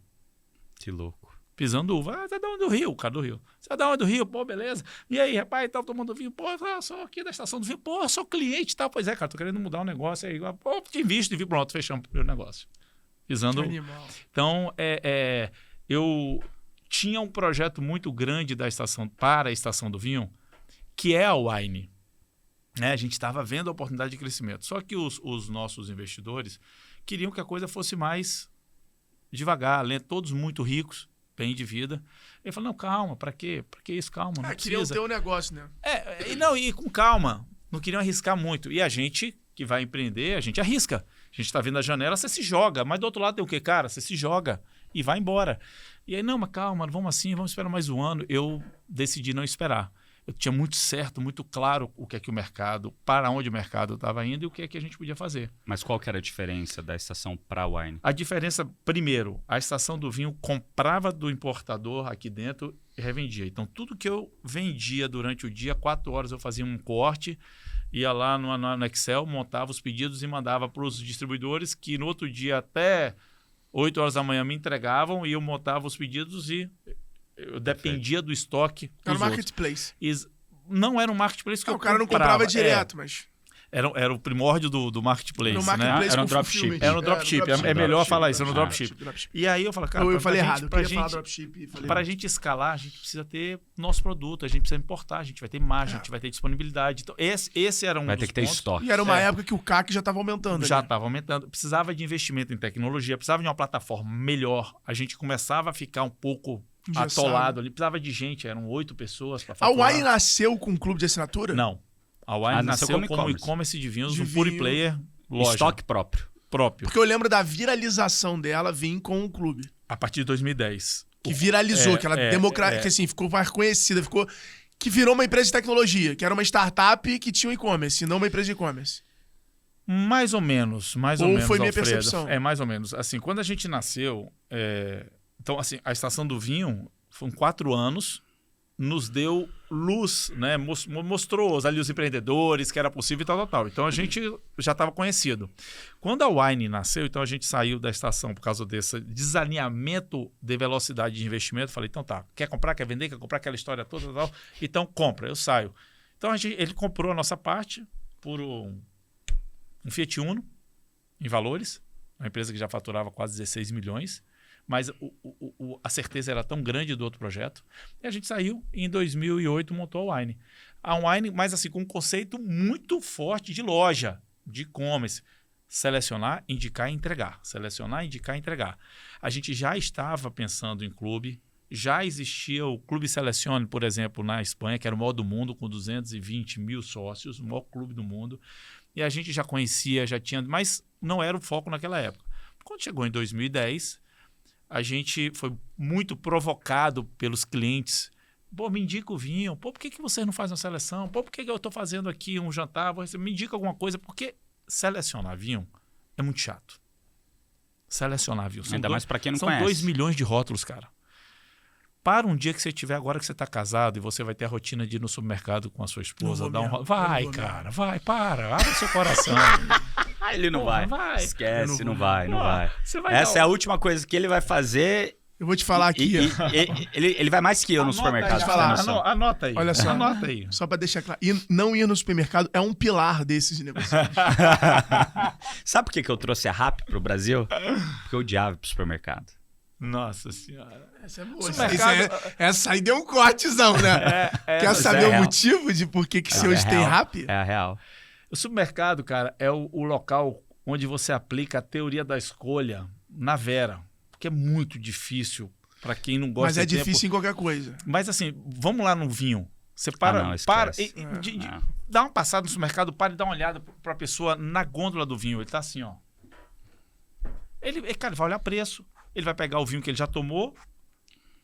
Que louco. Pisando uva. Você é da onde do Rio? O cara do Rio. Você é da onde do Rio? Pô, beleza. E aí, rapaz, tá tomando vinho? Pô, sou aqui da Estação do Vinho. Pô, sou cliente e tal. Pois é, cara, tô querendo mudar um negócio aí. Pô, te invisto e vi, pronto, fechamos o primeiro negócio. Pisando. Animal. Então, eu tinha um projeto muito grande para a Estação do Vinho, que é a Wine. Né? A gente estava vendo a oportunidade de crescimento. Só que os nossos investidores queriam que a coisa fosse mais devagar, todos muito ricos, bem de vida. Ele falou, não, calma, para quê? Para que isso? Calma, não Queriam precisa. ter um negócio, né? E com calma. Não queriam arriscar muito. E a gente, que vai empreender, a gente arrisca. A gente está vendo a janela, você se joga. Mas do outro lado tem o quê, cara? Você se joga e vai embora. E aí, não, mas calma, vamos assim, vamos esperar mais um ano. Eu decidi não esperar. Eu tinha muito certo, muito claro o que é que o mercado, para onde o mercado estava indo e o que é que a gente podia fazer. Mas qual que era a diferença da estação para a Wine? A diferença, primeiro, a Estação do Vinho comprava do importador aqui dentro e revendia. Então, tudo que eu vendia durante o dia, 4 horas eu fazia um corte, ia lá no Excel, montava os pedidos e mandava para os distribuidores que no outro dia até 8 horas da manhã me entregavam e eu montava os pedidos e eu dependia do estoque. Era um marketplace. Não era um marketplace que eu O cara não comprava direto, mas... Era o primórdio do marketplace, Era um né? marketplace Era um com dropship. fulfillment. Era um dropship. É melhor falar isso, era um dropship. dropship. E aí eu falei, cara, Eu falei errado, eu pra queria falar gente, dropship. para a gente escalar, a gente precisa ter nosso produto, a gente precisa importar, a gente vai ter margem, a gente vai ter disponibilidade. Então, esse era um Vai dos ter que ter pontos. estoque. E era uma época que o CAC já estava aumentando. Já ali. estava aumentando. Precisava de investimento em tecnologia, precisava de uma plataforma melhor. A gente começava a ficar um pouco Engessado. atolado ali. Precisava de gente, eram 8 pessoas para A faturar. Wine nasceu com um clube de assinatura? Não. A Wine nasceu nasceu como como e-commerce de vinhos, De um pure vinho. player, loja Estoque próprio. próprio. Porque eu lembro da viralização dela vir com o clube. A partir de 2010. Que viralizou, que ela que assim, ficou mais conhecida, que virou uma empresa de tecnologia, que era uma startup que tinha um e-commerce, não uma empresa de e-commerce. Mais ou menos, Ou foi minha Alfredo. percepção? É, mais ou menos. Assim, quando a gente nasceu, então, assim, a Estação do Vinho, foram 4 anos, nos deu luz, né? Mostrou ali os empreendedores que era possível e tal. Então, a gente já estava conhecido. Quando a Wine nasceu, então a gente saiu da estação por causa desse desalinhamento de velocidade de investimento. Falei, então tá, quer comprar, quer vender, quer comprar aquela história toda, tal. Então, compra, eu saio. Então, ele comprou a nossa parte por um Fiat Uno, em valores, uma empresa que já faturava quase 16 milhões, mas a certeza era tão grande do outro projeto. E a gente saiu e em 2008 montou a Wine. A Wine, mas assim, com um conceito muito forte de loja, de e-commerce. selecionar, indicar e entregar. Selecionar, indicar e entregar. A gente já estava pensando em clube, já existia o Clube Selecione, por exemplo, na Espanha, que era o maior do mundo, com 220 mil sócios, o maior clube do mundo. E a gente já conhecia, já tinha, mas não era o foco naquela época. Quando chegou em 2010, a gente foi muito provocado pelos clientes. Pô, me indica o vinho. Pô, por que vocês não fazem uma seleção? Pô, por que eu estou fazendo aqui um jantar? Me indica alguma coisa, porque selecionar vinho é muito chato. Selecionar vinho. Ainda mais para quem não são conhece. 2 milhões de rótulos, cara. Para um dia que você tiver, agora que você está casado e você vai ter a rotina de ir no supermercado com a sua esposa, dar um rótulo. Vai, cara, vai, para. Abre seu coração. Ele não Porra, vai. Esquece, não Não vai. Você vai Essa é a última coisa que ele vai fazer. Eu vou te falar aqui, Ele vai mais que eu no supermercado. falar. Você tem noção? Anota aí. Olha só. Anota aí. Só pra deixar claro. Não ir no supermercado é um pilar desses negócios. Sabe por que eu trouxe a RAP pro Brasil? Porque eu odiava ir pro supermercado. Nossa senhora. Essa é boa. Supermercado- Essa aí deu um cortezão, né? Quer saber o real. motivo de por que seus tem real. rap? É a real. O supermercado, cara, é o local onde você aplica a teoria da escolha na Vera. Porque é muito difícil para quem não gosta Mas é de tempo. difícil em qualquer coisa. Mas assim, vamos lá no vinho. Você para, não, esquece. dá uma passada no supermercado, para e dá uma olhada para a pessoa na gôndola do vinho. Ele tá assim, ó. Cara, ele vai olhar preço. Ele vai pegar o vinho que ele já tomou,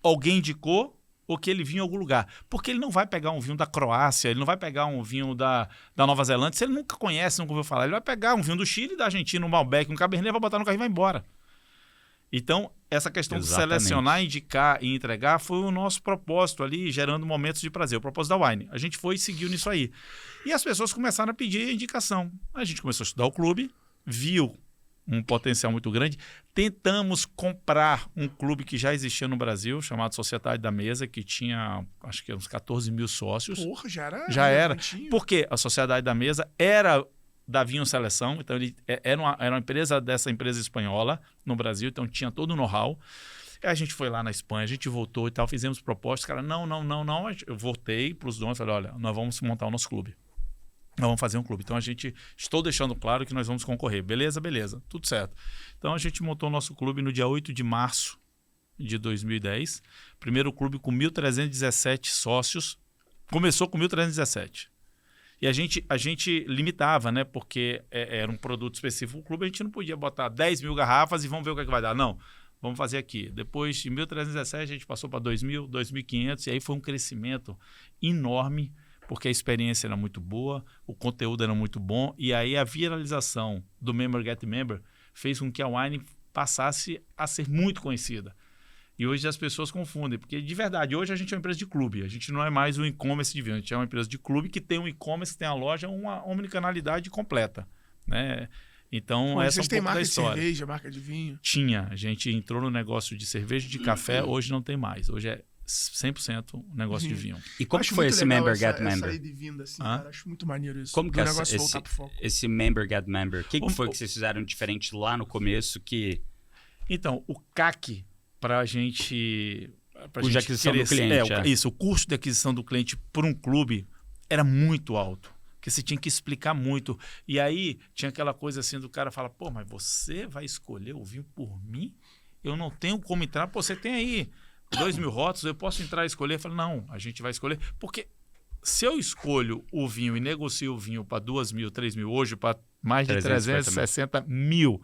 alguém indicou, ou que ele vinha em algum lugar. Porque ele não vai pegar um vinho da Croácia, ele não vai pegar um vinho da Nova Zelândia, se ele nunca conhece, nunca ouviu falar. Ele vai pegar um vinho do Chile, da Argentina, um Malbec, um Cabernet, vai botar no carro e vai embora. Então, essa questão Exatamente. de selecionar, indicar e entregar foi o nosso propósito ali, gerando momentos de prazer. O propósito da Wine. A gente foi e seguiu nisso aí. E as pessoas começaram a pedir indicação. A gente começou a estudar o clube, viu um potencial muito grande. Tentamos comprar um clube que já existia no Brasil, chamado Sociedade da Mesa, que tinha, acho que uns 14 mil sócios. Porra, já era. Já era. Bonitinho. Porque a Sociedade da Mesa era da Vinho Seleção, então ele era uma empresa dessa empresa espanhola no Brasil, então tinha todo o know-how. Aí a gente foi lá na Espanha, a gente voltou e tal, fizemos propostas, cara, não. Eu voltei para os donos e falei, olha, nós vamos montar o nosso clube. Nós vamos fazer um clube. Então, estou deixando claro que nós vamos concorrer. Beleza, tudo certo. Então, a gente montou o nosso clube no dia 8 de março de 2010. Primeiro clube com 1.317 sócios. Começou com 1.317. E a gente limitava, né? Porque era um produto específico do clube, a gente não podia botar 10 mil garrafas e vamos ver o que vai dar. Não, vamos fazer aqui. Depois de 1.317, a gente passou para 2.000, 2.500, e aí foi um crescimento enorme, porque a experiência era muito boa, o conteúdo era muito bom, e aí a viralização do Member Get Member fez com que a Wine passasse a ser muito conhecida. E hoje as pessoas confundem, porque de verdade, hoje a gente é uma empresa de clube, a gente não é mais um e-commerce de vinho, a gente é uma empresa de clube que tem um e-commerce, que tem a loja, uma omnicanalidade completa, né? Então, essa é um vocês têm pouco da marca de história. cerveja, marca de vinho. Tinha, a gente entrou no negócio de cerveja e de café, hoje não tem mais, hoje é 100% negócio de vinho. E como Acho que foi muito esse legal Member essa- Get essa Member? ida e vinda, assim, cara. Acho muito maneiro isso. Como que o é negócio voltar pro foco. esse Member Get Member? O que foi que vocês fizeram diferente lá no começo que... Então, o CAC, para a gente... Custo de aquisição do cliente, Isso, o custo de aquisição do cliente por um clube era muito alto. Porque você tinha que explicar muito. E aí tinha aquela coisa assim do cara falar, pô, mas você vai escolher o vinho por mim? Eu não tenho como entrar. Pô, você tem aí 2.000 rótulos, eu posso entrar e escolher? Eu falei, não, a gente vai escolher. Porque se eu escolho o vinho e negocio o vinho para 2.000, 3.000, hoje para mais de 360 mil,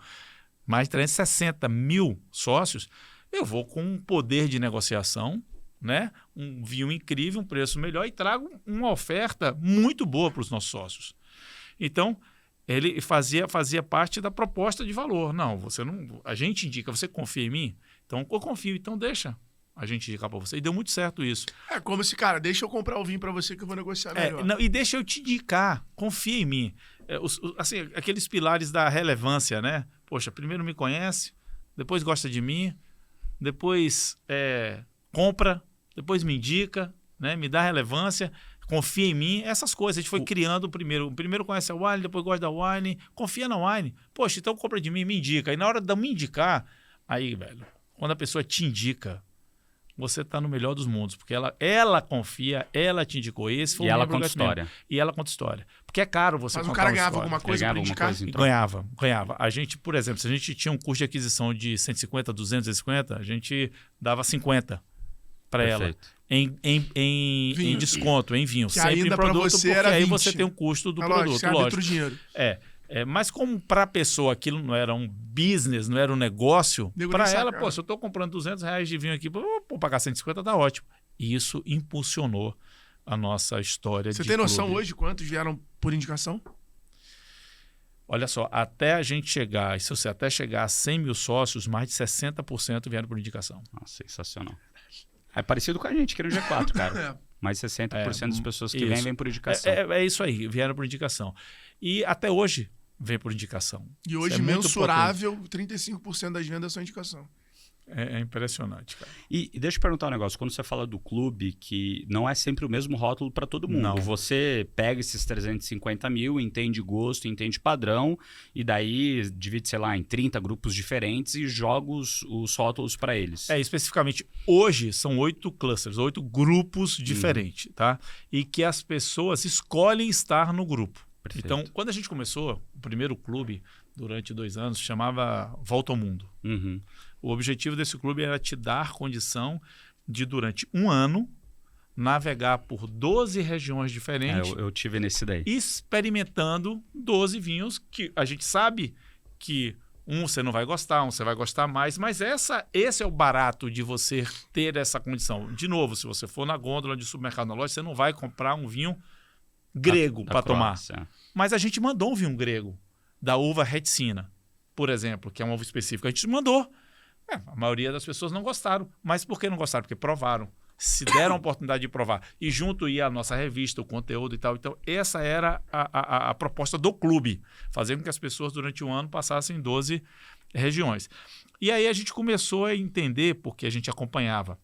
mais de 360 mil sócios, eu vou com um poder de negociação, né? Um vinho incrível, um preço melhor e trago uma oferta muito boa para os nossos sócios. Então, ele fazia parte da proposta de valor. Não, você não, a gente indica, você confia em mim? Então, eu confio, então deixa a gente indicar para você. E deu muito certo isso. É como se, cara, deixa eu comprar o vinho pra você que eu vou negociar melhor. Não, e deixa eu te indicar, confia em mim. Assim, aqueles pilares da relevância, né? Poxa, primeiro me conhece, depois gosta de mim, depois compra, depois me indica, né? Me dá relevância, confia em mim, essas coisas. A gente foi criando o primeiro conhece a Wine, depois gosta da Wine, confia na Wine. Poxa, então compra de mim, me indica. E na hora de me indicar, aí, velho, quando a pessoa te indica, você está no melhor dos mundos. Porque ela confia, ela te indicou. Esse foi E o ela membro conta do gato-membro. história. E ela conta história. Porque é caro você Mas o contar cara uma ganhava história. alguma coisa Ganhava pra alguma indicar? coisa em troca? Ganhava. A gente, por exemplo, se a gente tinha um custo de aquisição de 150, 250, a gente dava 50 para ela. Perfeito. Em desconto, em vinho. Que Sempre ainda em pra produto, você porque era aí 20. você tem um custo do É lógico, produto, você arbitra o lógico. dinheiro. Mas como para a pessoa aquilo não era um business, não era um negócio, Nego para nem ela, sacava. se eu estou comprando R$200 de vinho aqui, vou pagar 150, tá ótimo. E isso impulsionou a nossa história Você de tem noção clube. hoje quantos vieram por indicação? Olha só, até a gente chegar, se você até chegar a 100 mil sócios, mais de 60% vieram por indicação. Nossa, sensacional. É parecido com a gente aqui no G4, cara. Mais 60% das pessoas que vêm por indicação. É isso aí, vieram por indicação. E até hoje vem por indicação. E hoje, Isso é muito mensurável, 35% das vendas são indicação. É impressionante, cara. E deixa eu perguntar um negócio. Quando você fala do clube, que não é sempre o mesmo rótulo para todo mundo. Não. Você pega esses 350 mil, entende gosto, entende padrão, e daí divide, sei lá, em 30 grupos diferentes e joga os rótulos para eles. Especificamente, hoje são 8 clusters, 8 grupos diferentes, tá? E que as pessoas escolhem estar no grupo. Perfeito. Então, quando a gente começou, o primeiro clube, durante 2 anos, chamava Volta ao Mundo. Uhum. O objetivo desse clube era te dar condição de, durante 1 ano, navegar por 12 regiões diferentes, Eu tive nesse daí. experimentando 12 vinhos que a gente sabe que um você não vai gostar, um você vai gostar mais, mas esse é o barato de você ter essa condição. De novo, se você for na gôndola de supermercado na loja, você não vai comprar um vinho grego Da para tomar. Croácia. Mas a gente mandou um vinho grego, da uva Retsina, por exemplo, que é uma uva específica. A gente mandou. A maioria das pessoas não gostaram. Mas por que não gostaram? Porque provaram. Se deram a oportunidade de provar. E junto ia a nossa revista, o conteúdo e tal. Então, essa era a proposta do clube. Fazer com que as pessoas, durante 1 ano, passassem em 12 regiões. E aí a gente começou a entender, porque a gente acompanhava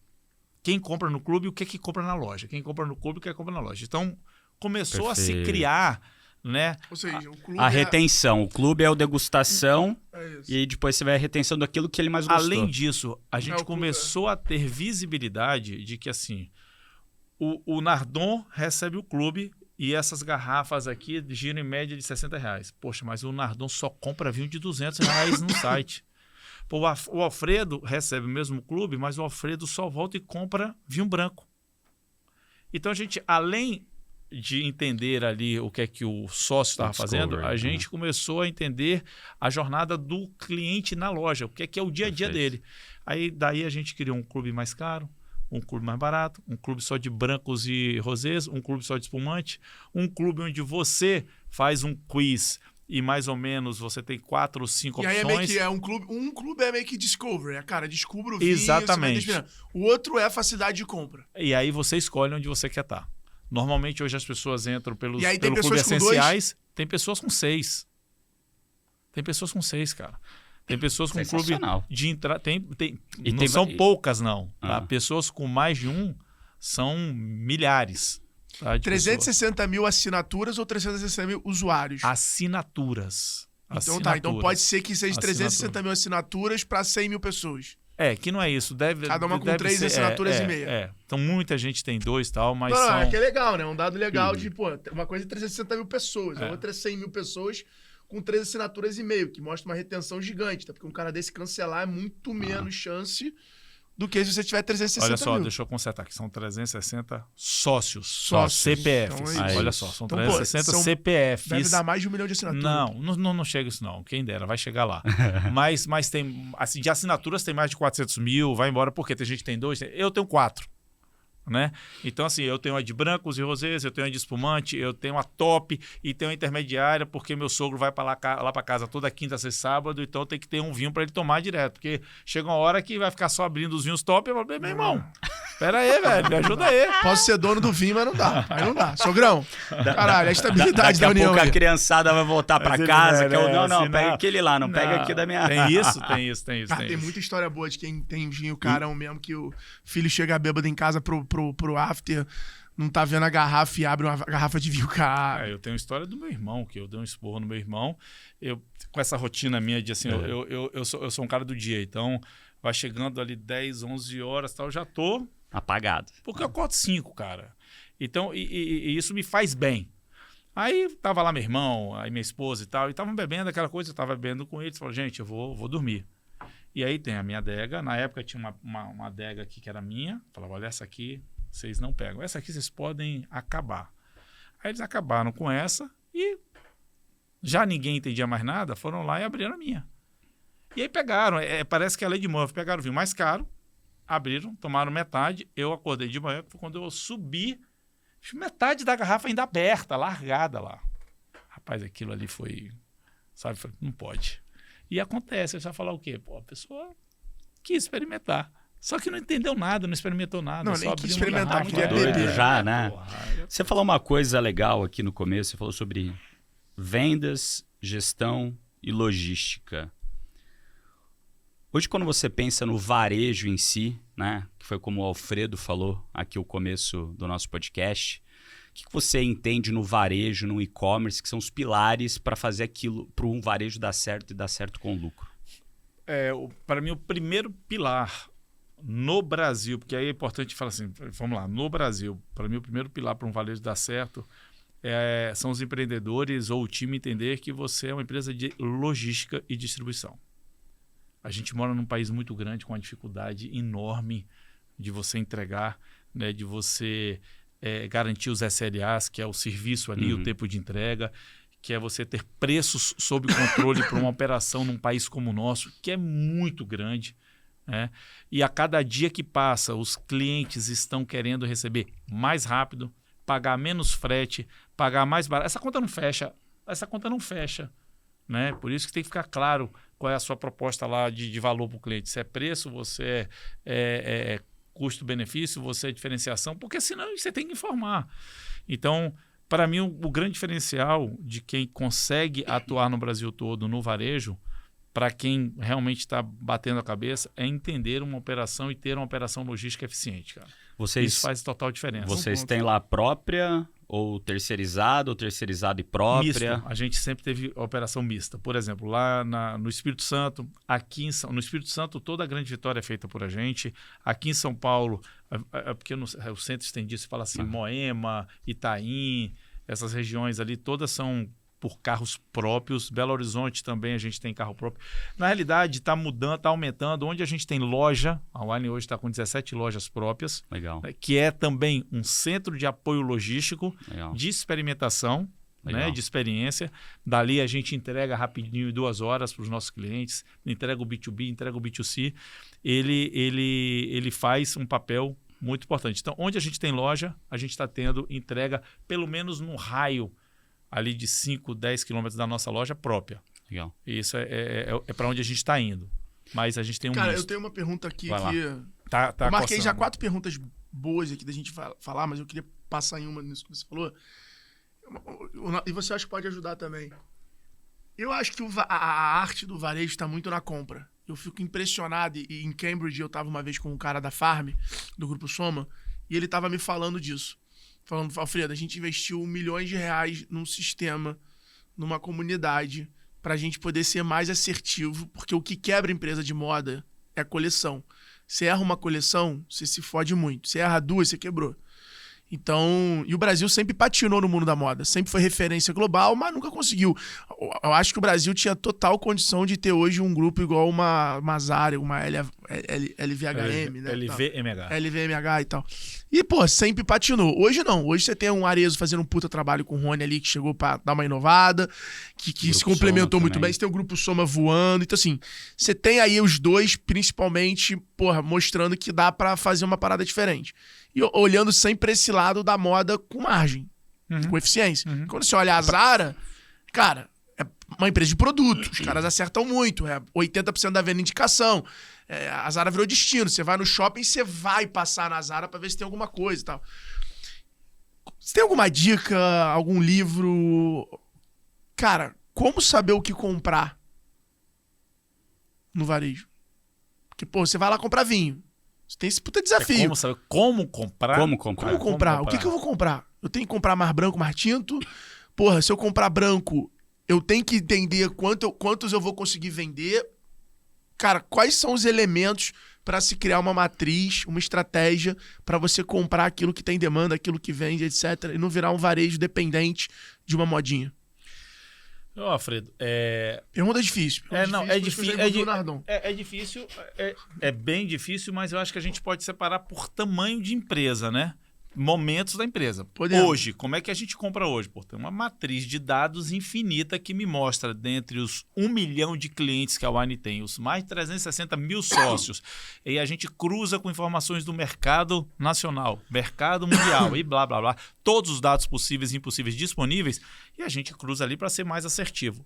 quem compra no clube e o que compra na loja. Quem compra no clube e o que compra na loja. Então, começou a se Perfeito. criar, né? Ou seja, o clube A retenção. O clube é o degustação é isso. e aí depois você vai a retenção daquilo que ele mais gostou. Além disso, a gente o clube, começou a ter visibilidade de que, assim, o Nardon recebe o clube e essas garrafas aqui giram em média de R$60. Poxa, mas o Nardon só compra vinho de R$200 no site. Pô, o Alfredo recebe o mesmo clube, mas o Alfredo só volta e compra vinho branco. Então, a gente, além de entender ali o que é que o sócio estava fazendo, a gente começou a entender a jornada do cliente na loja, o que é o dia a dia dele. Daí a gente criou um clube mais caro, um clube mais barato, um clube só de brancos e rosés, um clube só de espumante, um clube onde você faz um quiz e mais ou menos você tem 4 ou 5 E opções. aí é meio que um clube é meio que discover. Cara, descubra o vinho. Exatamente. Você vai desvendando. O outro é a facilidade de compra. E aí você escolhe onde você quer estar. Normalmente hoje as pessoas entram pelo E aí tem clube pessoas com essenciais. Tem pessoas com 6. Tem pessoas com 6, cara. Tem pessoas com clube Sensacional. de entrada. E Não tem- são poucas, não. Tá? Ah. Pessoas com mais de um são milhares. Tá, de pessoas. 360 mil assinaturas ou 360 mil usuários? Assinaturas. Então tá, então pode ser que seja Assinatura. 360 mil assinaturas para 100 mil pessoas. Que não é isso. Cada uma com deve 3 ser- assinaturas e meia. Então muita gente tem 2 e tal, mas Não, são... é que é legal, né? Um dado legal de, pô, uma coisa é 360 mil pessoas, a É. outra é 100 mil pessoas com 3 assinaturas e meio, que mostra uma retenção gigante, tá? Porque um cara desse cancelar é muito menos chance do que se você tiver 360 Olha só, mil. deixa eu consertar aqui. São 360 sócios. Sócios. CPFs. Então é isso. Olha só, são Então, pô, 360 são- CPFs. Deve dar mais de 1 milhão de assinaturas. Não chega isso não. Quem dera, vai chegar lá. mas tem, assim, de assinaturas tem mais de 400 mil, vai embora, porque tem gente que tem 2, eu tenho 4. Né? Então, assim, eu tenho a de brancos e rosés, eu tenho a de espumante, eu tenho a top e tenho a intermediária, porque meu sogro vai lá para casa toda quinta, sexta, sábado, então tem que ter um vinho para ele tomar direto, porque chega uma hora que vai ficar só abrindo os vinhos top, eu vou meu irmão, pera aí, velho, me ajuda aí. Posso ser dono do vinho, mas não dá. Aí não dá. Sogrão, caralho, a estabilidade Daqui da a união pouco aí. a criançada vai voltar pra Mas ele casa. vai, Que eu, né, não, assim, pega não. aquele lá, não pega aqui da minha... Tem isso. Cara, tem muita história boa de quem tem vinho carão mesmo, que o filho chega bêbado em casa pro after, não tá vendo a garrafa e abre uma garrafa de vinho caro. Eu tenho a história do meu irmão, que eu dei um esporro no meu irmão. Eu, com essa rotina minha de assim, eu sou um cara do dia, então vai chegando ali 10, 11 horas, tal, eu já tô... Apagado. Porque eu acordo 5, cara. Então, e isso me faz bem. Aí tava lá meu irmão, aí minha esposa e tal, e estavam bebendo aquela coisa, eu tava bebendo com eles, falou, gente, eu vou dormir. E aí tem a minha adega, na época tinha uma adega aqui que era minha, falava, olha, essa aqui vocês não pegam, essa aqui vocês podem acabar. Aí eles acabaram com essa e já ninguém entendia mais nada, foram lá e abriram a minha. E aí pegaram, parece que é a lei de Murphy, pegaram o vinho mais caro, abriram, tomaram metade, eu acordei de manhã, foi quando eu subi, metade da garrafa ainda aberta, largada lá. Rapaz, aquilo ali foi, sabe, não pode. E acontece, você vai falar o quê? Pô, a pessoa quis experimentar. Só que não entendeu nada, não experimentou nada. Não, só nem quis experimentar, garrafa, queria Doido beber. já, né? Porra, Você falou uma coisa legal aqui no começo, você falou sobre vendas, gestão e logística. Hoje, quando você pensa no varejo em si, né, que foi como o Alfredo falou aqui no começo do nosso podcast, o que você entende no varejo, no e-commerce, que são os pilares para fazer aquilo, para um varejo dar certo e dar certo com lucro? Para mim, o primeiro pilar no Brasil, porque aí é importante falar assim, vamos lá, no Brasil, para mim o primeiro pilar para um varejo dar certo são os empreendedores ou o time entender que você é uma empresa de logística e distribuição. A gente mora num país muito grande, com uma dificuldade enorme de você entregar, né, de você garantir os SLAs, que é o serviço ali, o tempo de entrega, que é você ter preços sob controle para uma operação num país como o nosso, que é muito grande. Né? E a cada dia que passa, os clientes estão querendo receber mais rápido, pagar menos frete, pagar mais barato. Essa conta não fecha. Né? Por isso que tem que ficar claro qual é a sua proposta lá de valor para o cliente. Se é preço, você é custo-benefício, você é diferenciação, porque senão você tem que informar. Então, para mim, o grande diferencial de quem consegue atuar no Brasil todo no varejo, para quem realmente está batendo a cabeça, é entender uma operação e ter uma operação logística eficiente, cara. Isso faz total diferença. Vocês têm lá a própria ou terceirizado e própria? Misto. A gente sempre teve operação mista. Por exemplo, lá no Espírito Santo, no Espírito Santo, toda a Grande Vitória é feita por a gente. Aqui em São Paulo, porque o centro estendido, se fala assim, Moema, Itaim, essas regiões ali, todas são por carros próprios. Belo Horizonte também a gente tem carro próprio. Na realidade, está mudando, está aumentando. Onde a gente tem loja, a Wine hoje está com 17 lojas próprias. Legal. Que é também um centro de apoio logístico, Legal. de experimentação, né, de experiência. Dali a gente entrega rapidinho, em 2 horas para os nossos clientes, entrega o B2B, entrega o B2C. Ele faz um papel muito importante. Então, onde a gente tem loja, a gente está tendo entrega, pelo menos no raio ali de 5, 10 quilômetros da nossa loja própria. Legal. E isso é para onde a gente está indo. Mas a gente tem um Cara, misto. eu tenho uma pergunta aqui Vai lá. que... Tá eu marquei já coçando. 4 perguntas boas aqui da gente falar, mas eu queria passar em uma nisso que você falou. E você acha que pode ajudar também. Eu acho que a arte do varejo está muito na compra. Eu fico impressionado. E em Cambridge eu estava uma vez com um cara da Farm, do Grupo Soma, e ele estava me falando disso. Falando, Alfredo, a gente investiu milhões de reais num sistema, numa comunidade, para a gente poder ser mais assertivo, porque o que quebra a empresa de moda é a coleção. Você erra uma coleção, você se fode muito. Você erra 2, você quebrou. Então, e o Brasil sempre patinou no mundo da moda, sempre foi referência global, mas nunca conseguiu. Eu acho que o Brasil tinha total condição de ter hoje um grupo igual uma Zara, uma LVHM, né? LVMH. LVMH e tal. E, pô, sempre patinou. Hoje não. Hoje você tem um Arezzo fazendo um puta trabalho com o Rony ali, que chegou pra dar uma inovada, que se complementou Soma muito também. bem. Você tem o Grupo Soma voando. Então, assim, você tem aí os dois, principalmente, porra, mostrando que dá pra fazer uma parada diferente. E olhando sempre esse lado da moda com margem, com eficiência. Quando você olha a Zara, cara, é uma empresa de produto. Os caras acertam muito. 80% da venda indicação. A Zara virou destino. Você vai no shopping, você vai passar na Zara pra ver se tem alguma coisa e tal. Você tem alguma dica, algum livro? Cara, como saber o que comprar no varejo? Porque, pô, você vai lá comprar vinho. Você tem esse puta desafio. Como saber como comprar? Como comprar? Como comprar? O que eu vou comprar? Eu tenho que comprar mais branco, mais tinto? Porra, se eu comprar branco, eu tenho que entender quantos eu vou conseguir vender. cara, quais são os elementos para se criar uma matriz, uma estratégia para você comprar aquilo que tem demanda, aquilo que vende, etc. E não virar um varejo dependente de uma modinha? Ô, Alfredo, Pergunta difícil. É difícil, é bem difícil, mas eu acho que a gente pode separar por tamanho de empresa, né? Momentos da empresa. Podemos. Hoje, como é que a gente compra hoje? Pô, tem uma matriz de dados infinita que me mostra, dentre os 1 milhão de clientes que a Wine tem, os mais de 360 mil sócios, e a gente cruza com informações do mercado nacional, mercado mundial e blá, blá, blá, todos os dados possíveis e impossíveis disponíveis, e a gente cruza ali para ser mais assertivo.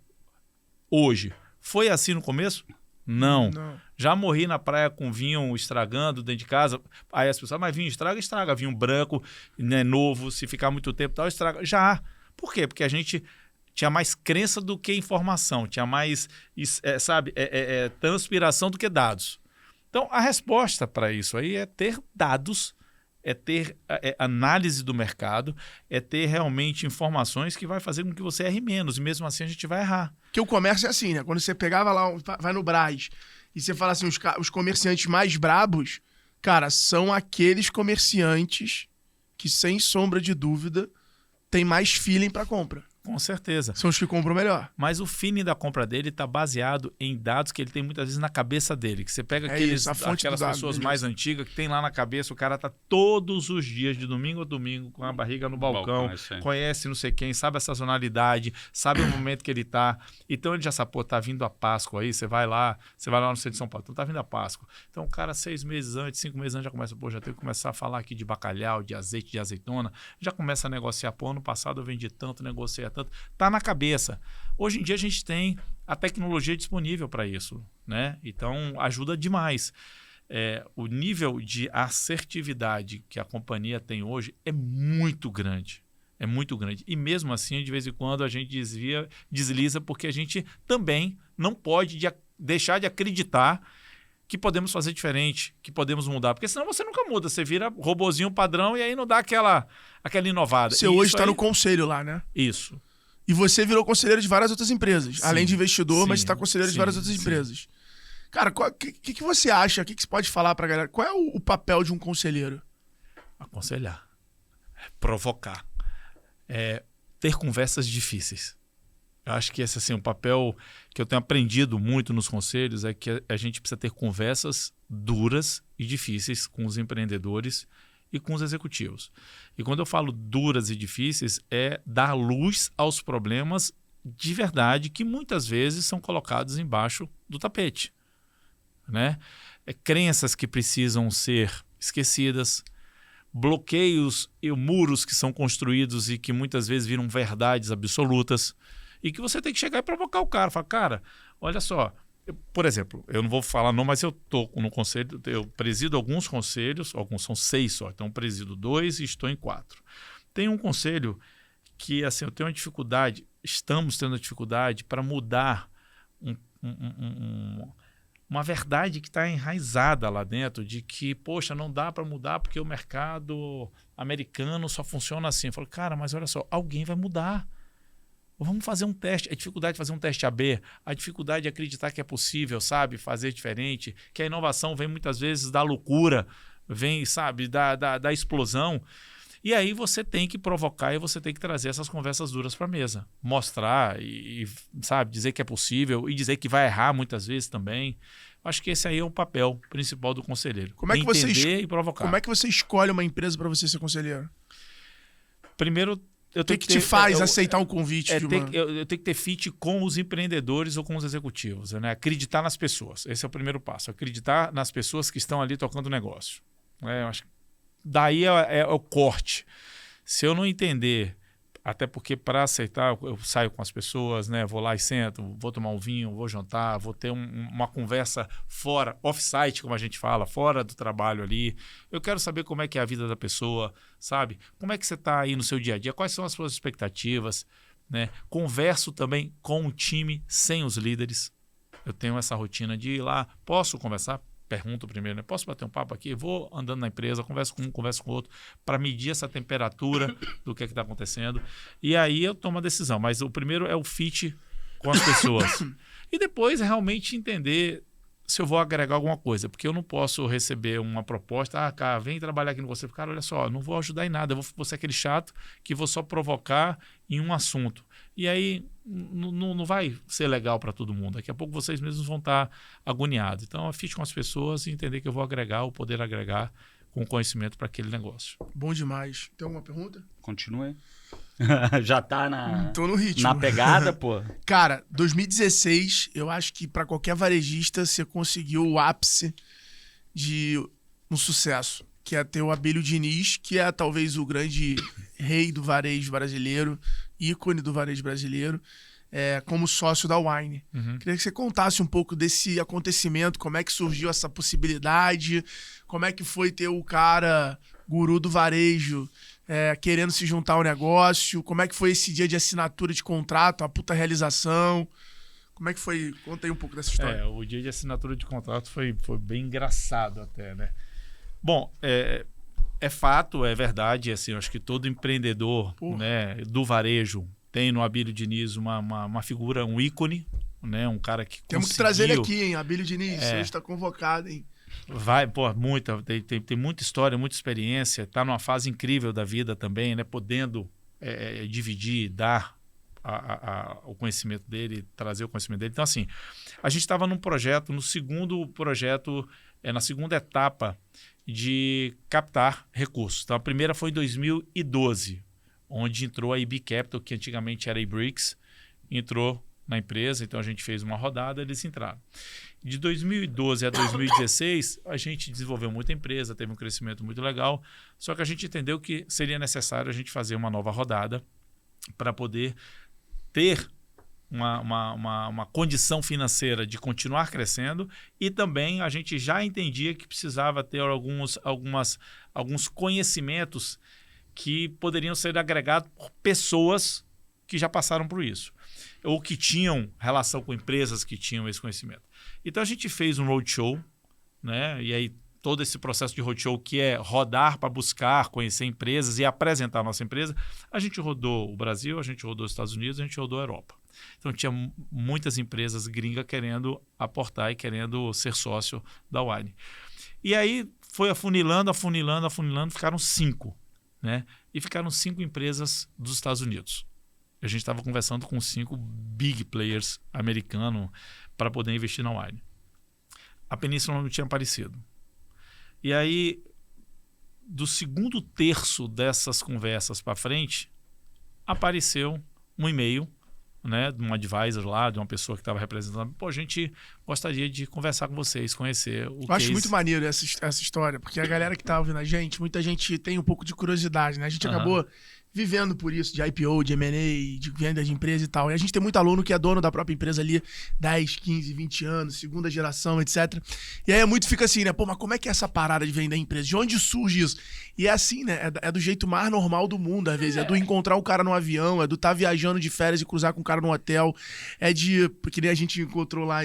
Hoje, foi assim no começo? Não. Já morri na praia com vinho estragando dentro de casa. Aí as pessoas, mas vinho estraga. Vinho branco, né, novo, se ficar muito tempo tal, estraga. Já. Por quê? Porque a gente tinha mais crença do que informação, tinha mais, transpiração do que dados. Então, a resposta para isso aí é ter dados, é ter análise do mercado, é ter realmente informações que vai fazer com que você erre menos. E mesmo assim a gente vai errar. Porque o comércio é assim, né? Quando você pegava lá, vai no Brás, e você fala assim, os comerciantes mais brabos, cara, são aqueles comerciantes que, sem sombra de dúvida, tem mais feeling para compra. Com certeza. São os que compram melhor. Mas o feeling da compra dele está baseado em dados que ele tem muitas vezes na cabeça dele. Que você pega aquelas pessoas mais antigas que tem lá na cabeça, o cara tá todos os dias, de domingo a domingo, com a barriga no balcão, conhece não sei quem, sabe a sazonalidade, sabe o momento que ele tá. Então ele já sabe, pô, tá vindo a Páscoa aí, você vai lá no centro de São Paulo, então tá vindo a Páscoa. Então o cara 6 meses antes, 5 meses antes já começa, pô, já tem que começar a falar aqui de bacalhau, de azeite, de azeitona, já começa a negociar, pô, ano passado eu vendi tanto, negociei tanto, tá na cabeça. Hoje em dia a gente tem a tecnologia disponível para isso, né? Então ajuda demais. O nível de assertividade que a companhia tem hoje é muito grande. É muito grande. E mesmo assim, de vez em quando, a gente desliza porque a gente também não pode deixar de acreditar que podemos fazer diferente, que podemos mudar. Porque senão você nunca muda. Você vira robozinho padrão e aí não dá aquela inovada. Você hoje está no conselho lá, né? Isso. E você virou conselheiro de várias outras empresas. Sim, além de investidor, mas você está conselheiro de várias outras empresas. Cara, o que você acha? O que você pode falar pra galera? Qual é o papel de um conselheiro? Aconselhar. Provocar. Ter conversas difíceis. Eu acho que esse assim, um papel que eu tenho aprendido muito nos conselhos é que a gente precisa ter conversas duras e difíceis com os empreendedores e com os executivos. E quando eu falo duras e difíceis, é dar luz aos problemas de verdade que muitas vezes são colocados embaixo do tapete, né? Crenças que precisam ser esquecidas, bloqueios e muros que são construídos e que muitas vezes viram verdades absolutas e que você tem que chegar e provocar o cara. Falar, cara, olha só, por exemplo, eu não vou falar não, mas eu estou no conselho, eu presido alguns conselhos, alguns são 6 só, então eu presido 2 e estou em 4. Tem um conselho que assim, eu tenho uma dificuldade, estamos tendo dificuldade para mudar uma verdade que está enraizada lá dentro, de que, poxa, não dá para mudar porque o mercado americano só funciona assim. Eu falo, cara, mas olha só, alguém vai mudar. Vamos fazer um teste. A dificuldade de fazer um teste AB, a dificuldade de acreditar que é possível, sabe, fazer diferente, que a inovação vem muitas vezes da loucura, vem, sabe, da explosão. E aí você tem que provocar e você tem que trazer essas conversas duras para a mesa. Mostrar e, sabe, dizer que é possível e dizer que vai errar muitas vezes também. Acho que esse aí é o papel principal do conselheiro. Como é que entender e provocar. Como é que você escolhe uma empresa para você ser conselheiro? Primeiro, o que te faz aceitar um convite? Eu tenho que ter fit com os empreendedores ou com os executivos. Né? Acreditar nas pessoas. Esse é o primeiro passo. Acreditar nas pessoas que estão ali tocando o negócio. Eu acho que daí é o corte. Se eu não entender, até porque para aceitar, eu saio com as pessoas, né? Vou lá e sento, vou tomar um vinho, vou jantar, vou ter uma conversa fora, off-site, como a gente fala, fora do trabalho ali. Eu quero saber como é que é a vida da pessoa, sabe? Como é que você está aí no seu dia a dia? Quais são as suas expectativas? Né? Converso também com o time, sem os líderes. Eu tenho essa rotina de ir lá, posso conversar? Pergunto primeiro, né? Posso bater um papo aqui? Vou andando na empresa, converso com um, converso com o outro, para medir essa temperatura do que está acontecendo. E aí eu tomo a decisão. Mas o primeiro é o fit com as pessoas. E depois realmente entender se eu vou agregar alguma coisa, porque eu não posso receber uma proposta, cara, vem trabalhar aqui no você. Cara, olha só, não vou ajudar em nada, eu vou ser aquele chato que vou só provocar em um assunto. E aí não vai ser legal para todo mundo. Daqui a pouco vocês mesmos vão estar agoniados. Então, fique com as pessoas e entender que eu vou agregar, ou poder agregar com conhecimento para aquele negócio. Bom demais. Tem alguma pergunta? Continue. Já tá Tô no ritmo. na pegada, pô. Cara, 2016, eu acho que para qualquer varejista você conseguiu o ápice de um sucesso, que é ter o Abílio Diniz, que é talvez o grande rei do varejo brasileiro, ícone do varejo brasileiro, como sócio da Wine. Queria que você contasse um pouco desse acontecimento, como é que surgiu essa possibilidade, como é que foi ter o cara guru do varejo querendo se juntar ao negócio, como é que foi esse dia de assinatura de contrato, a puta realização, como é que foi? Conta aí um pouco dessa história. O dia de assinatura de contrato foi bem engraçado até, né? Bom, é fato, é verdade, assim, eu acho que todo empreendedor, né, do varejo tem no Abílio Diniz uma figura, um ícone, né, um cara que Temos que trazer ele aqui, hein, Abílio Diniz, hoje está convocado, hein. Vai, tem muita história, muita experiência, está numa fase incrível da vida também, né, podendo dividir, dar o conhecimento dele, trazer o conhecimento dele. Então, assim, a gente estava num projeto, no segundo projeto, na segunda etapa de captar recursos. Então, a primeira foi em 2012, onde entrou a IB Capital, que antigamente era a iBricks, entrou na empresa, então a gente fez uma rodada, eles entraram. De 2012 a 2016, a gente desenvolveu muita empresa, teve um crescimento muito legal, só que a gente entendeu que seria necessário a gente fazer uma nova rodada para poder ter uma condição financeira de continuar crescendo, e também a gente já entendia que precisava ter alguns conhecimentos que poderiam ser agregados por pessoas que já passaram por isso, ou que tinham relação com empresas que tinham esse conhecimento. Então a gente fez um roadshow, né? E aí todo esse processo de roadshow, que é rodar para buscar, conhecer empresas e apresentar a nossa empresa, a gente rodou o Brasil, a gente rodou os Estados Unidos, a gente rodou a Europa. Então tinha muitas empresas gringas querendo aportar e querendo ser sócio da Wine. E aí foi afunilando, ficaram 5, né? E ficaram 5 empresas dos Estados Unidos. A gente estava conversando com 5 big players americanos para poder investir na Wine. A Península não tinha aparecido. E aí, do segundo terço dessas conversas para frente, apareceu um e-mail, né, de um advisor lá, de uma pessoa que estava representando. Pô, a gente gostaria de conversar com vocês, conhecer o case. Eu acho muito maneiro essa história, porque a galera que tá ouvindo a gente, muita gente tem um pouco de curiosidade, né? A gente acabou vivendo por isso, de IPO, de M&A, de venda de empresa e tal. E a gente tem muito aluno que é dono da própria empresa ali, 10, 15, 20 anos, segunda geração, etc. E aí fica assim, né? Pô, mas como é que é essa parada de vender empresa? De onde surge isso? E é assim, né? É do jeito mais normal do mundo, às vezes. É do encontrar o cara no avião, é do estar viajando de férias e cruzar com o cara no hotel. É de... Porque nem a gente encontrou lá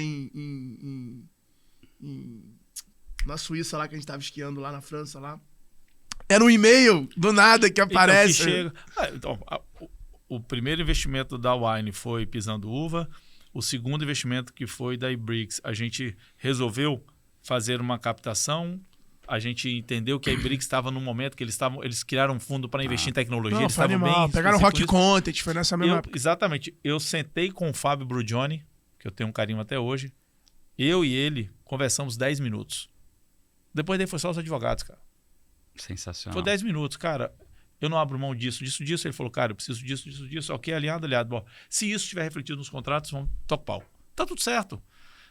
na Suíça, lá que a gente tava esquiando, lá na França, lá. Era um e-mail, do nada, que aparece. Então, o primeiro investimento da Wine foi Pisando Uva. O segundo investimento, que foi da iBricks, a gente resolveu fazer uma captação. A gente entendeu que a iBricks estava num momento que eles criaram um fundo para investir em tecnologia. Eles estavam bem... Pegaram o Rock Content, foi nessa mesma época. Exatamente. Eu sentei com o Fábio Brugioni, que eu tenho um carinho até hoje. Eu e ele conversamos 10 minutos. Depois daí foi só os advogados, cara. Sensacional. Foi 10 minutos, cara. Eu não abro mão disso. Ele falou, cara, eu preciso disso. Ok, aliado. Bom, se isso estiver refletido nos contratos, vamos tocar o pau. Tá tudo certo.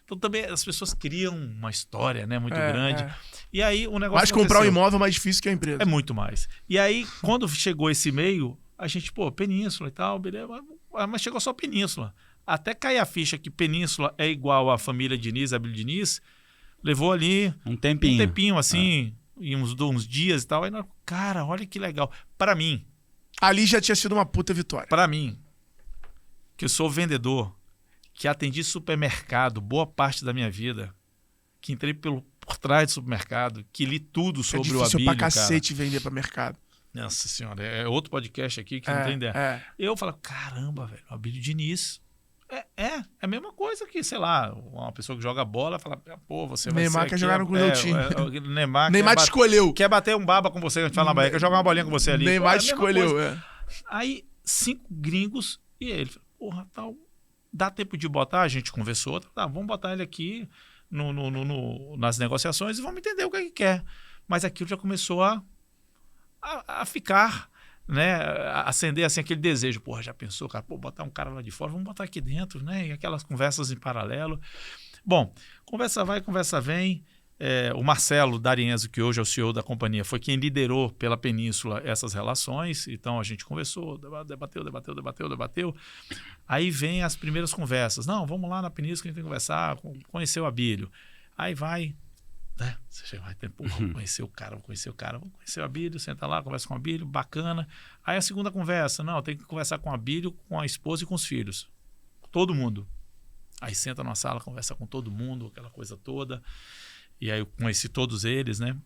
Então também as pessoas criam uma história, né, muito grande. E aí o negócio. Mas comprar um imóvel é mais difícil que a empresa. É muito mais. E aí, quando chegou esse e-mail, a gente, Península e tal, beleza. Mas chegou só Península. Até cair a ficha que Península é igual à família Diniz, Abílio Diniz, levou ali um tempinho assim. E uns dias e tal. Aí, cara, olha que legal. Para mim... Ali já tinha sido uma puta vitória. Para mim, que eu sou vendedor, que atendi supermercado boa parte da minha vida, que entrei por trás do supermercado, que li tudo sobre o Abílio, É difícil pra cacete vender pra mercado. Nossa senhora, é outro podcast aqui que não tem ideia. Eu falo, caramba, velho, o Abílio Diniz É a mesma coisa que, sei lá, uma pessoa que joga bola fala, pô, você vai Neymar ser quer jogar no meu time. Neymar Neymar te escolheu. quer bater um baba com você, a gente fala na Bahia, quer jogar uma bolinha com você ali. Neymar Pô, te a mesma escolheu, coisa. Aí, 5 gringos e ele falou, porra, tal, dá tempo de botar? A gente conversou, tá, vamos botar ele aqui nas negociações e vamos entender o que ele quer. Mas aquilo já começou a ficar, né, acender assim aquele desejo, porra, já pensou, cara, pô, botar um cara lá de fora, vamos botar aqui dentro, né, e aquelas conversas em paralelo. Bom, conversa vai, conversa vem. O Marcelo D'Arienzo, que hoje é o CEO da companhia, foi quem liderou pela Península essas relações. Então a gente conversou, debateu. Aí vem as primeiras conversas. Não, vamos lá na Península que a gente tem que conversar, conhecer o Abílio. Aí vai, né? Você chega, vai ter, pô, vamos conhecer o cara, vamos conhecer o Abílio, senta lá, conversa com o Abílio, bacana. Aí a segunda conversa, não, tem que conversar com o Abílio, com a esposa e com os filhos. Todo mundo. Aí senta na sala, conversa com todo mundo, aquela coisa toda. E aí eu conheci todos eles, né?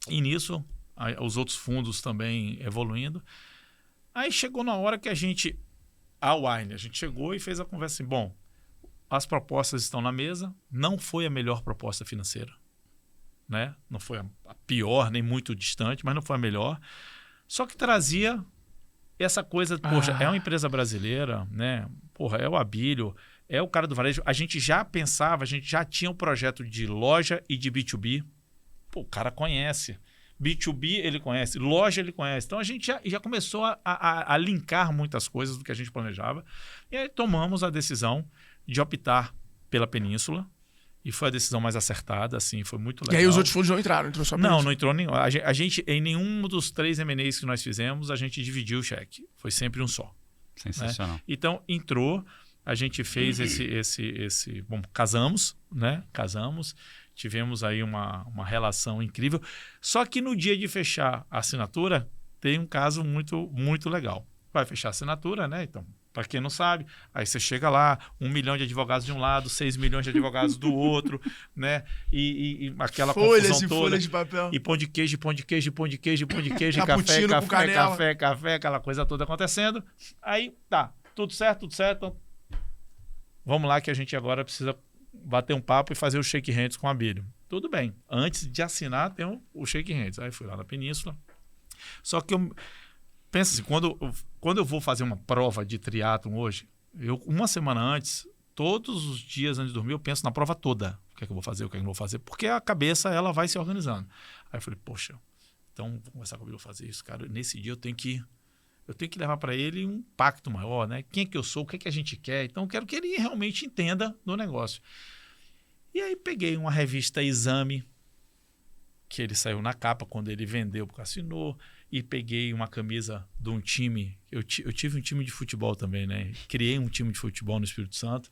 E nisso, os outros fundos também evoluindo. Aí chegou na hora que a gente chegou e fez a conversa assim, bom, as propostas estão na mesa, não foi a melhor proposta financeira, né? Não foi a pior, nem muito distante, mas não foi a melhor. Só que trazia essa coisa, poxa, é uma empresa brasileira, né? Porra, é o Abílio, é o cara do varejo. A gente já pensava, a gente já tinha um projeto de loja e de B2B. Pô, o cara conhece. B2B ele conhece, loja ele conhece. Então a gente já começou a linkar muitas coisas do que a gente planejava. E aí tomamos a decisão de optar pela Península. E foi a decisão mais acertada, assim, foi muito legal. E aí os outros fundos não entraram, entrou só a Península. Não entrou nenhum. A gente, em nenhum dos 3 M&As que nós fizemos, a gente dividiu o cheque. Foi sempre um só. Sensacional. Né? Então, entrou, a gente fez bom, casamos, né? Casamos, tivemos aí uma relação incrível. Só que no dia de fechar a assinatura, tem um caso muito, muito legal. Vai fechar a assinatura, né? Então, para quem não sabe, aí você chega lá, 1 milhão de advogados de um lado, 6 milhões de advogados do outro, né? E aquela confusão toda. Folhas de papel. E pão de queijo, Cappuccino com canela. café, aquela coisa toda acontecendo. Aí, tá, tudo certo. Vamos lá que a gente agora precisa bater um papo e fazer o shake hands com a Abílio. Tudo bem. Antes de assinar, tem o shake hands. Aí fui lá na Península. Só que pensa assim, quando eu vou fazer uma prova de triatlon hoje, uma semana antes, todos os dias antes de dormir, eu penso na prova toda. O que é que eu vou fazer, o que é que eu não vou fazer. Porque a cabeça, ela vai se organizando. Aí eu falei, poxa, então vou conversar com o Abílio, fazer isso, cara. Nesse dia eu tenho que levar para ele um pacto maior, né? Quem é que eu sou, o que é que a gente quer. Então eu quero que ele realmente entenda do negócio. E aí peguei uma revista Exame, que ele saiu na capa quando ele vendeu porque assinou, e peguei uma camisa de um time. Eu tive um time de futebol também, né? Criei um time de futebol no Espírito Santo.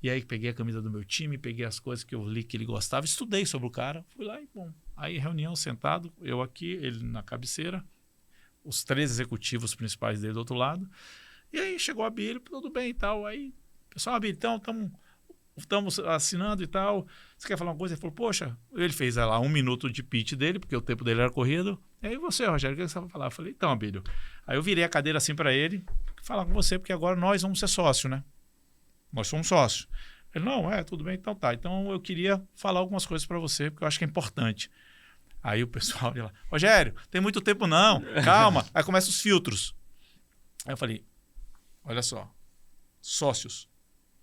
E aí peguei a camisa do meu time, peguei as coisas que eu li que ele gostava, estudei sobre o cara, fui lá e bom. Aí reunião, sentado, eu aqui, ele na cabeceira, os 3 executivos principais dele do outro lado. E aí chegou a Abílio, tudo bem e tal. Aí, pessoal, Abílio, então estamos assinando e tal. Você quer falar uma coisa? Ele falou, poxa, ele fez lá 1 minuto de pitch dele, porque o tempo dele era corrido. E aí você, Rogério, o que você vai falar? Eu falei, então, Abílio. Aí eu virei a cadeira assim para ele, falar com você, porque agora nós vamos ser sócio, né? Nós somos sócios. Ele, não, tudo bem, então tá. Então eu queria falar algumas coisas para você, porque eu acho que é importante. Aí o pessoal ia lá, Rogério, tem muito tempo não, calma. Aí começam os filtros. Aí eu falei, olha só, sócios,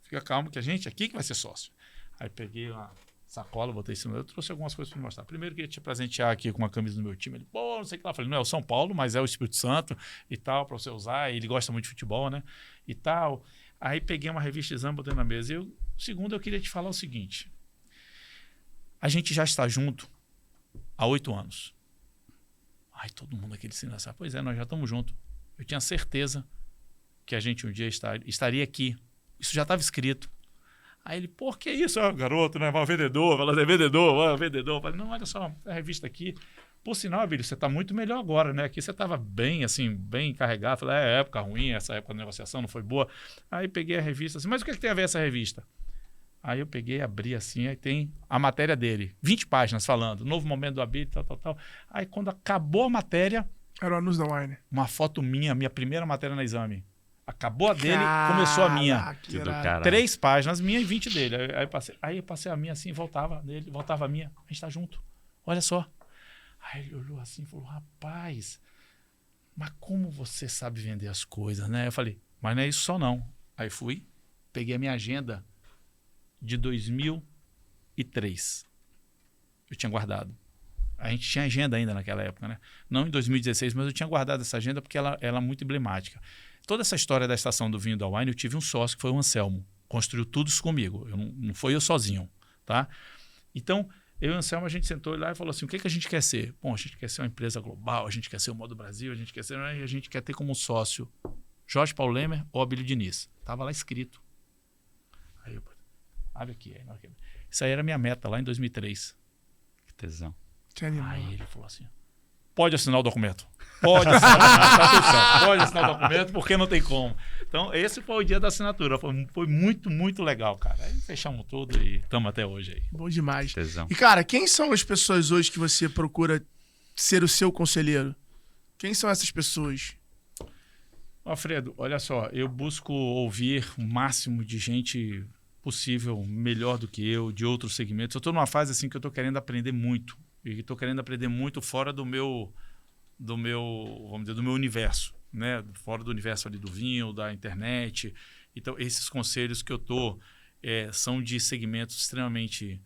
fica calmo que a gente aqui que vai ser sócio. Aí peguei uma sacola, botei isso no meu, eu trouxe algumas coisas para mostrar. Primeiro queria te presentear aqui com uma camisa do meu time. Ele, pô, não sei o que lá. Eu falei, não é o São Paulo, mas é o Espírito Santo e tal, para você usar. Ele gosta muito de futebol, né? E tal. Aí peguei uma revista Exame, botei na mesa. Segundo, eu queria te falar o seguinte. A gente já está junto há 8 anos. Ai, todo mundo aqui disse, pois é, nós já estamos juntos. Eu tinha certeza que a gente um dia estaria aqui. Isso já estava escrito. Aí ele, pô, que isso? Garoto, né? Vai vendedor, fala, é vendedor, vendedor. Eu falei, não, olha só, a revista aqui. Por sinal, Abílio, você está muito melhor agora, né? Aqui você estava bem, assim, bem carregado. Falei, época ruim, essa época da negociação não foi boa. Aí peguei a revista, assim, mas o que tem a ver essa revista? Aí eu peguei, abri assim, aí tem a matéria dele. 20 páginas falando, novo momento do Abílio, tal. Aí quando acabou a matéria... Era o anúncio da Wine. Uma foto minha primeira matéria na Exame. Acabou a dele, começou a minha. Caraca, Que do irado. caralho. 3 páginas, minha e 20 dele. Aí eu passei a minha assim, voltava dele, voltava a minha. A gente tá junto. Olha só. Aí ele olhou assim e falou, rapaz, mas como você sabe vender as coisas, né? Eu falei, mas não é isso só não. Aí fui, peguei a minha agenda de 2003. Eu tinha guardado. A gente tinha agenda ainda naquela época, né? Não em 2016, mas eu tinha guardado essa agenda porque ela é muito emblemática. Toda essa história da estação do vinho da Wine, eu tive um sócio que foi o Anselmo. Construiu tudo isso comigo. Não foi eu sozinho, tá? Então, eu e o Anselmo, a gente sentou lá e falou assim, o que a gente quer ser? Bom, a gente quer ser uma empresa global, a gente quer ser o Modo Brasil, a gente quer ser... E a gente quer ter como sócio Jorge Paulo Lemer ou Abílio Diniz. Tava lá escrito. Aí eu... Abre aqui. Isso aí era a minha meta lá em 2003. Que tesão. Que animal. Aí ele falou assim, pode assinar o documento. Pode assinar o documento, tá tudo certo. Pode assinar o documento porque não tem como. Então, esse foi o dia da assinatura. Foi muito, muito legal, cara. Aí fechamos tudo e estamos até hoje aí. Bom demais. Tesão. E, cara, quem são as pessoas hoje que você procura ser o seu conselheiro? Quem são essas pessoas? Alfredo, olha só, eu busco ouvir o máximo de gente possível, melhor do que eu, de outros segmentos. Eu estou numa fase assim que eu estou querendo aprender muito. E estou querendo aprender muito fora do meu, vamos dizer, do meu universo, né? Fora do universo ali do vinho, da internet. Então, esses conselhos que eu estou são de segmentos extremamente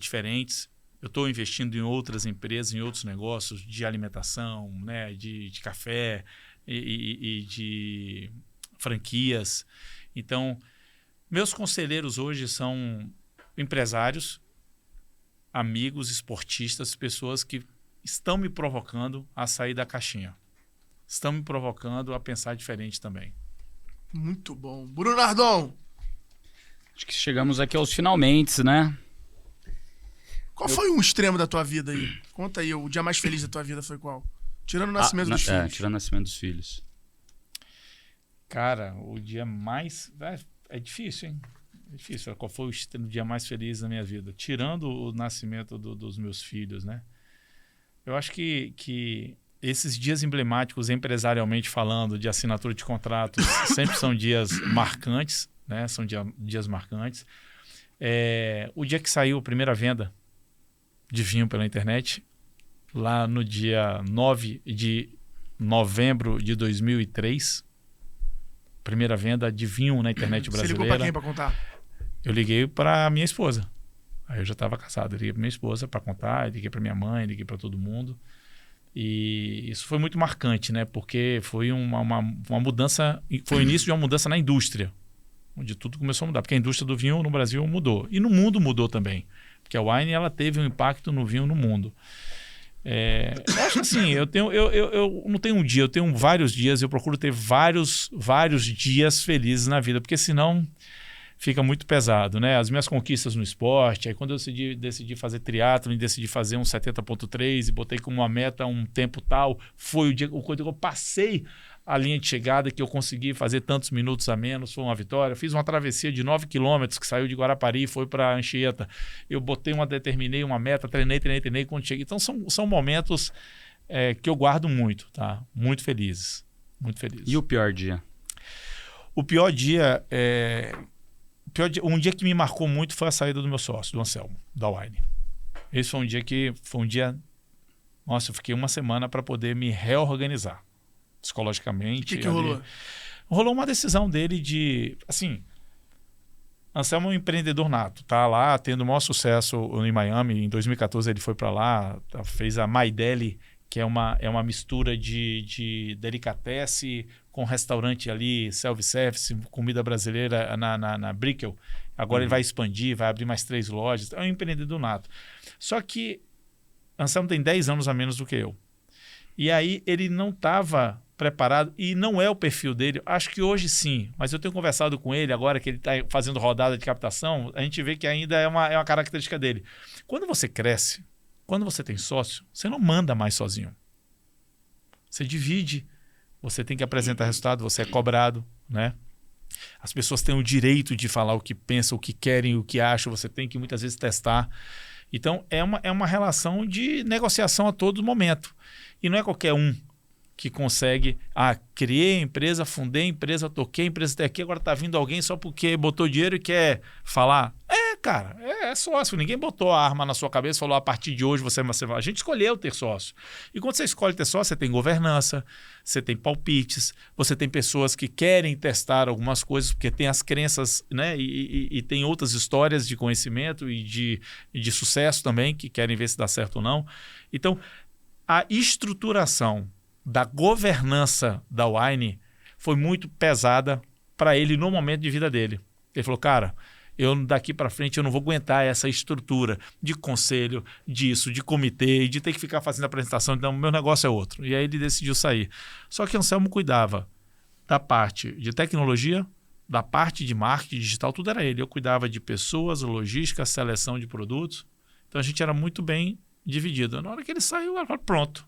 diferentes. Eu estou investindo em outras empresas, em outros negócios de alimentação, né? de café e de franquias. Então, meus conselheiros hoje são empresários, amigos, esportistas, pessoas que estão me provocando a sair da caixinha. Estão me provocando a pensar diferente também. Muito bom. Bruno Nardon, Acho que chegamos aqui aos finalmente, né? qual foi um extremo da tua vida aí? Conta aí, o dia mais feliz da tua vida foi qual? Tirando o nascimento dos filhos. Tirando o nascimento dos filhos. Cara, o dia mais... É difícil, hein? É difícil. Qual foi o dia mais feliz da minha vida? Tirando o nascimento dos meus filhos, né? Eu acho que esses dias emblemáticos, empresarialmente falando, de assinatura de contratos, sempre são dias marcantes, né? São dias marcantes. O dia que saiu a primeira venda de vinho pela internet, lá no dia 9 de novembro de 2003, primeira venda de vinho na internet brasileira. Você ligou pra quem pra contar? Eu liguei para minha esposa. Aí eu já estava casado. Eu liguei para minha esposa para contar, liguei para minha mãe, liguei para todo mundo. E isso foi muito marcante, né? Porque foi uma mudança, foi o início de uma mudança na indústria, onde tudo começou a mudar. Porque a indústria do vinho no Brasil mudou. E no mundo mudou também. Porque a Wine, ela teve um impacto no vinho no mundo. Eu acho assim, eu não tenho um dia, eu tenho vários dias, eu procuro ter vários dias felizes na vida, porque senão fica muito pesado, né? As minhas conquistas no esporte, aí quando eu decidi fazer triatlon e decidi fazer um 70.3 e botei como uma meta um tempo tal, foi o dia que eu passei a linha de chegada, que eu consegui fazer tantos minutos a menos, foi uma vitória. Fiz uma travessia de 9 quilômetros que saiu de Guarapari e foi para Anchieta. Eu determinei uma meta, treinei quando cheguei. Então são momentos que eu guardo muito, tá? Muito felizes. Muito felizes. E o pior dia? O pior dia um dia que me marcou muito foi a saída do meu sócio, do Anselmo, da Wine. Esse foi um dia... Nossa, eu fiquei uma semana para poder me reorganizar psicologicamente. O que rolou? Rolou uma decisão dele de... Assim, Anselmo é um empreendedor nato. Tá lá tendo o maior sucesso em Miami. Em 2014 ele foi para lá, fez a My Deli, que é uma mistura de delicatessen com restaurante ali, self-service, comida brasileira na Brickell. Agora ele vai expandir, vai abrir mais 3 lojas. É um empreendedor nato. Só que Anselmo tem 10 anos a menos do que eu. E aí ele não estava preparado, e não é o perfil dele. Acho que hoje sim, mas eu tenho conversado com ele agora que ele está fazendo rodada de captação, a gente vê que ainda é uma característica dele. Quando você cresce, quando você tem sócio, você não manda mais sozinho. Você divide, você tem que apresentar resultado, você é cobrado, né? As pessoas têm o direito de falar o que pensam, o que querem, o que acham, você tem que muitas vezes testar. Então, é uma relação de negociação a todo momento. E não é qualquer um que consegue, criei a empresa, fundei a empresa, toquei a empresa até aqui, agora está vindo alguém só porque botou dinheiro e quer falar. Cara, é sócio. Ninguém botou a arma na sua cabeça e falou, a partir de hoje você vai... A gente escolheu ter sócio. E quando você escolhe ter sócio, você tem governança, você tem palpites, você tem pessoas que querem testar algumas coisas, porque tem as crenças, né? E tem outras histórias de conhecimento e de sucesso também, que querem ver se dá certo ou não. Então, a estruturação da governança da Wine foi muito pesada para ele no momento de vida dele. Ele falou, cara, daqui para frente eu não vou aguentar essa estrutura de conselho, disso, de comitê, e de ter que ficar fazendo apresentação, então meu negócio é outro. E aí ele decidiu sair. Só que Anselmo cuidava da parte de tecnologia, da parte de marketing digital, tudo era ele. Eu cuidava de pessoas, logística, seleção de produtos. Então a gente era muito bem dividido. Na hora que ele saiu, eu falei, pronto.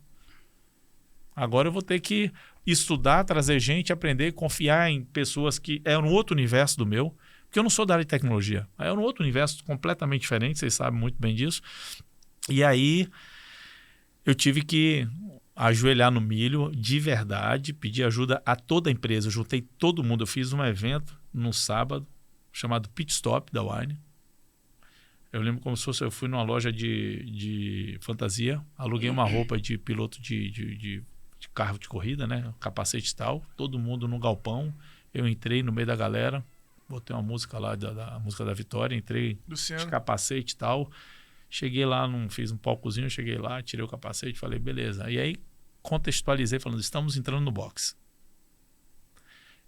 Agora eu vou ter que estudar, trazer gente, aprender, confiar em pessoas que é um outro universo do meu, porque eu não sou da área de tecnologia. É um outro universo completamente diferente, vocês sabem muito bem disso. E aí eu tive que ajoelhar no milho, de verdade, pedir ajuda a toda a empresa. Eu juntei todo mundo. Eu fiz um evento no sábado, chamado Pit Stop da Wine. Eu lembro como se fosse, eu fui numa loja de fantasia, aluguei uma roupa de piloto de carro de corrida, né? Capacete e tal, todo mundo no galpão. Eu entrei no meio da galera, botei uma música lá, da música da Vitória, entrei Luciano. de capacete e tal. Cheguei lá, fiz um palcozinho, cheguei lá, tirei o capacete, falei, beleza. E aí contextualizei falando, estamos entrando no box.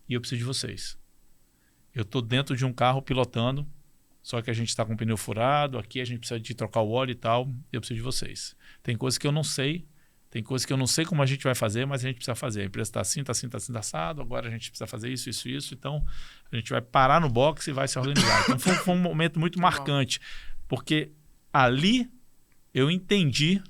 E eu preciso de vocês. Eu estou dentro de um carro pilotando, só que a gente está com o pneu furado, aqui a gente precisa de trocar o óleo e tal, eu preciso de vocês. Tem coisas que eu não sei, como a gente vai fazer, mas a gente precisa fazer. A empresa está assim, assado, agora a gente precisa fazer isso, então a gente vai parar no box e vai se organizar. Então foi um momento muito marcante, porque ali eu entendi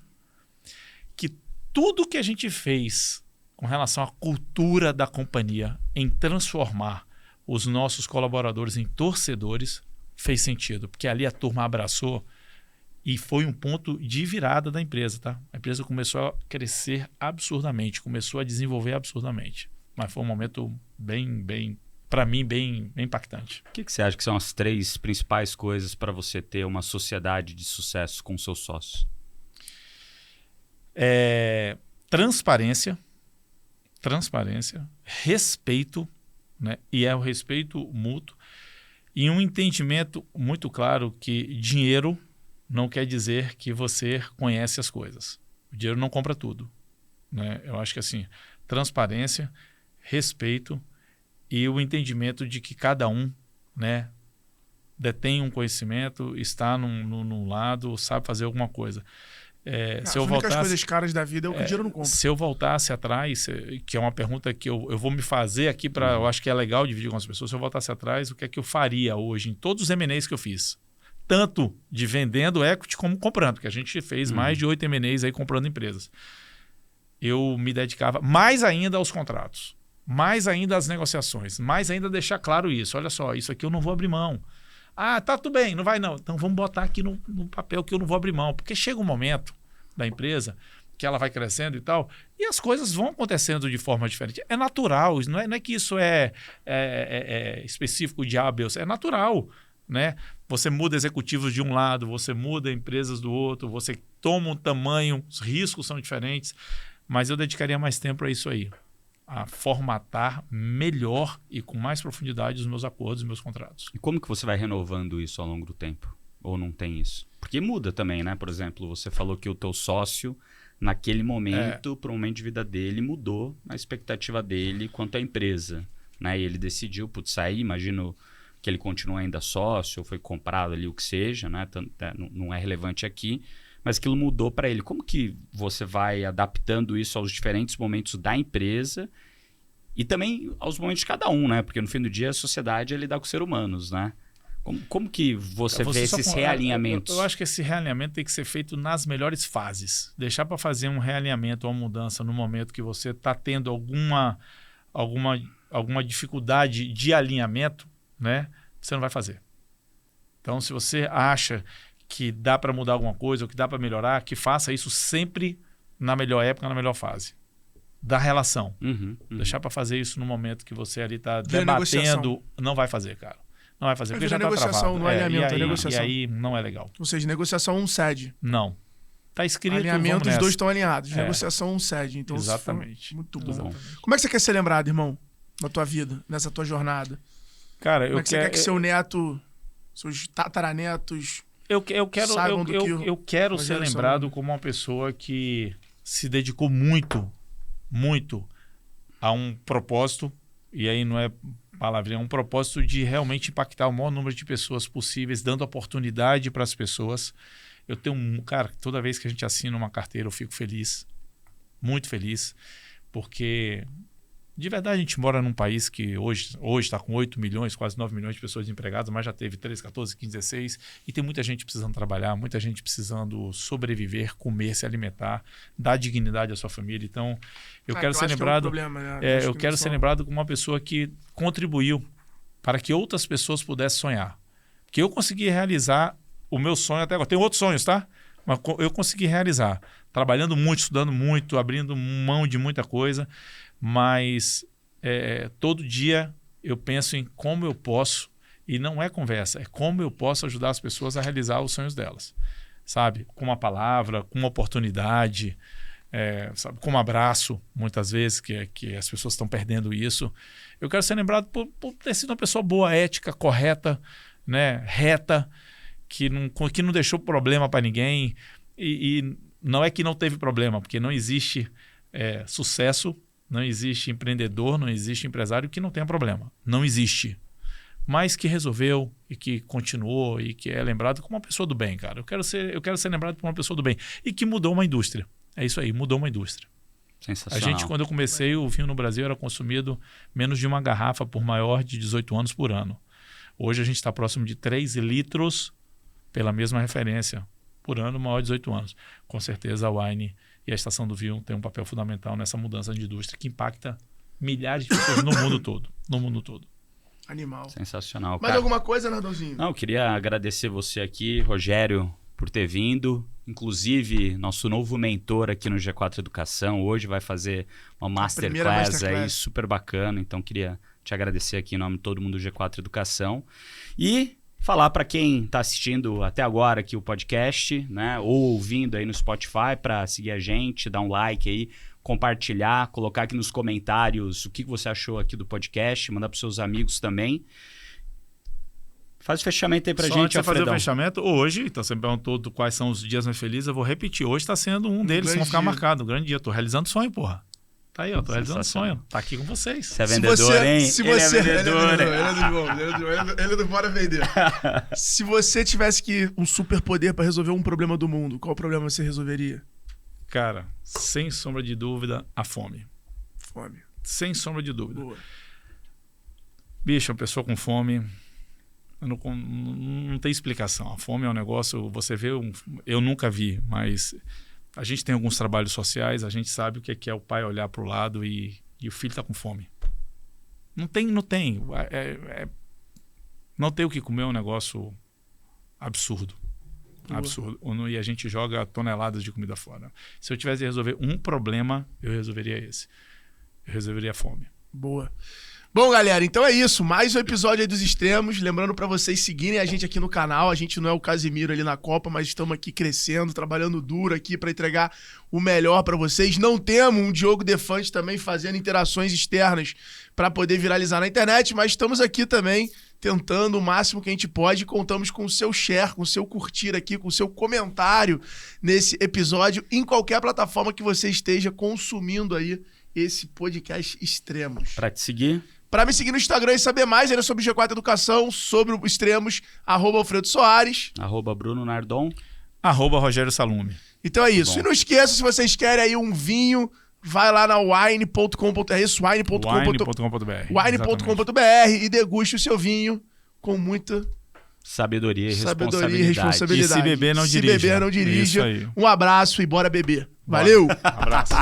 que tudo que a gente fez com relação à cultura da companhia, em transformar os nossos colaboradores em torcedores, fez sentido, porque ali a turma abraçou e foi um ponto de virada da empresa, tá? A empresa começou a crescer absurdamente, começou a desenvolver absurdamente. Mas foi um momento bem para mim, bem impactante. O que você acha que são as 3 principais coisas para você ter uma sociedade de sucesso com seus sócios? Transparência, respeito, né? E é o respeito mútuo e um entendimento muito claro que dinheiro não quer dizer que você conhece as coisas. O dinheiro não compra tudo, né? Eu acho que assim, transparência, respeito e o entendimento de que cada um, né, detém um conhecimento, está num lado, sabe fazer alguma coisa. Se eu voltasse, as coisas caras da vida é o que o dinheiro não compra. Se eu voltasse atrás, que é uma pergunta que eu vou me fazer aqui, eu acho que é legal dividir com as pessoas, se eu voltasse atrás, o que é que eu faria hoje em todos os M&As que eu fiz? Tanto de vendendo equity como comprando, porque a gente fez mais de 8 M&As aí comprando empresas. Eu me dedicava mais ainda aos contratos, mais ainda às negociações, mais ainda deixar claro isso. Olha só, isso aqui eu não vou abrir mão. Tá tudo bem, não vai não. Então vamos botar aqui no papel que eu não vou abrir mão, porque chega um momento da empresa que ela vai crescendo e tal, e as coisas vão acontecendo de forma diferente. É natural, não é que isso é específico de A a B, é natural, né? Você muda executivos de um lado, você muda empresas do outro, você toma um tamanho, os riscos são diferentes, mas eu dedicaria mais tempo a isso aí, a formatar melhor e com mais profundidade os meus acordos e meus contratos. E como que você vai renovando isso ao longo do tempo? Ou não tem isso? Porque muda também, né? Por exemplo, você falou que o teu sócio, naquele momento, para o momento de vida dele, mudou a expectativa dele quanto à empresa, né? E ele decidiu sair, imagino que ele continua ainda sócio, ou foi comprado ali, o que seja, né? Não é relevante aqui, mas aquilo mudou para ele. Como que você vai adaptando isso aos diferentes momentos da empresa e também aos momentos de cada um, né? Porque no fim do dia a sociedade é lidar com seres humanos, né? Como que você vê esses realinhamentos? Eu acho que esse realinhamento tem que ser feito nas melhores fases. Deixar para fazer um realinhamento ou uma mudança no momento que você está tendo alguma dificuldade de alinhamento, né? Você não vai fazer. Então, se você acha que dá para mudar alguma coisa ou que dá para melhorar, que faça isso sempre na melhor época, na melhor fase. da relação. Uhum. Deixar para fazer isso no momento que você ali está Vira debatendo, negociação. não vai fazer, cara. Não vai fazer, porque Vira já está negociação, travado. no alinhamento, e aí, negociação. E aí não é legal. Ou seja, negociação um cede. Não. Tá escrito, Alinhamento, vamos os nessa. dois estão alinhados. É. Negociação um cede. Então, isso Exatamente. foi muito bom. Exatamente. Como é que você quer ser lembrado, irmão? Na tua vida, nessa tua jornada? Cara, Como é que você quer que seu neto, seus tataranetos... Eu saibam do que eu quero ser Rogério lembrado Salomão. como uma pessoa que se dedicou muito, muito a um propósito, e aí não é palavrinha, é um propósito de realmente impactar o maior número de pessoas possíveis, dando oportunidade para as pessoas. Eu tenho cara, toda vez que a gente assina uma carteira, eu fico feliz, muito feliz, porque de verdade a gente mora num país que hoje está com 8 milhões, quase 9 milhões de pessoas desempregadas, mas já teve 13, 14, 15, 16, e tem muita gente precisando trabalhar, muita gente precisando sobreviver, comer, se alimentar, dar dignidade à sua família. Então, eu quero ser lembrado, eu quero ser lembrado como uma pessoa que contribuiu para que outras pessoas pudessem sonhar. Que eu consegui realizar o meu sonho até agora. Tem outros sonhos, tá? Mas eu consegui realizar, trabalhando muito, estudando muito, abrindo mão de muita coisa, mas todo dia eu penso em como eu posso, e não é conversa, é como eu posso ajudar as pessoas a realizar os sonhos delas, sabe? Com uma palavra, com uma oportunidade, sabe? Com um abraço, muitas vezes, que as pessoas estão perdendo isso. Eu quero ser lembrado por ter sido uma pessoa boa, ética, correta, né? Reta, que não deixou problema para ninguém, e não é que não teve problema, porque não existe sucesso, não existe empreendedor, não existe empresário que não tenha problema. Não existe. Mas que resolveu e que continuou e que é lembrado como uma pessoa do bem, cara. Eu quero ser lembrado como uma pessoa do bem. E que mudou uma indústria. É isso aí, mudou uma indústria. Sensacional. Quando eu comecei, o vinho no Brasil era consumido menos de uma garrafa por maior de 18 anos por ano. Hoje a gente está próximo de 3 litros pela mesma referência por ano, maior de 18 anos. Com certeza a Wine e a Estação do Vinho tem um papel fundamental nessa mudança de indústria que impacta milhares de pessoas no mundo todo. No mundo todo. Animal. Sensacional. Mais alguma coisa, Nardãozinho? Não, eu queria agradecer você aqui, Rogério, por ter vindo. Inclusive, nosso novo mentor aqui no G4 Educação hoje vai fazer uma masterclass aí super bacana. Então, queria te agradecer aqui em nome de todo mundo do G4 Educação. E falar para quem está assistindo até agora aqui o podcast, né, ou ouvindo aí no Spotify, para seguir a gente, dar um like aí, compartilhar, colocar aqui nos comentários o que você achou aqui do podcast, mandar para seus amigos também. Faz o fechamento aí pra gente, Alfredão. Fazer o Alfredão. fechamento, hoje, então você me perguntou quais são os dias mais felizes, eu vou repetir. Hoje está sendo um deles, vão ficar marcado, um grande dia. Estou realizando sonho, porra. Tá aí, ó, tô realizando sonho. Tá aqui com vocês. Você é vendedor, hein? Ele é vendedor. Ele é do Bora Vender. Se você tivesse um superpoder para resolver um problema do mundo, qual problema você resolveria? Cara, sem sombra de dúvida, a fome. Fome. Sem sombra de dúvida. Boa. Bicho, uma pessoa com fome, não tem explicação. A fome é um negócio, você vê, eu nunca vi, mas a gente tem alguns trabalhos sociais, a gente sabe o que é o pai olhar para o lado e o filho está com fome. Não tem. Não ter o que comer é um negócio absurdo. Absurdo. E a gente joga toneladas de comida fora. Se eu tivesse de resolver um problema, eu resolveria esse. Eu resolveria a fome. Boa. Bom, galera, então é isso. Mais um episódio aí dos Extremos. Lembrando pra vocês seguirem a gente aqui no canal. A gente não é o Casimiro ali na Copa, mas estamos aqui crescendo, trabalhando duro aqui pra entregar o melhor pra vocês. Não temos um Diogo Defante também fazendo interações externas pra poder viralizar na internet, mas estamos aqui também tentando o máximo que a gente pode. Contamos com o seu share, com o seu curtir aqui, com o seu comentário nesse episódio em qualquer plataforma que você esteja consumindo aí esse podcast Extremos. Pra te seguir? Para me seguir no Instagram e saber mais ainda sobre G4 Educação, sobre o Extremos, @Alfredo Soares. @Bruno Nardon. @Rogério Salume. Então é isso. E não esqueça, se vocês querem aí um vinho, vai lá na wine.com.br, wine.com.br e deguste o seu vinho com muita sabedoria e responsabilidade. E se beber, não dirija. Se beber, não dirija. Um abraço e bora beber. Valeu! Abraço.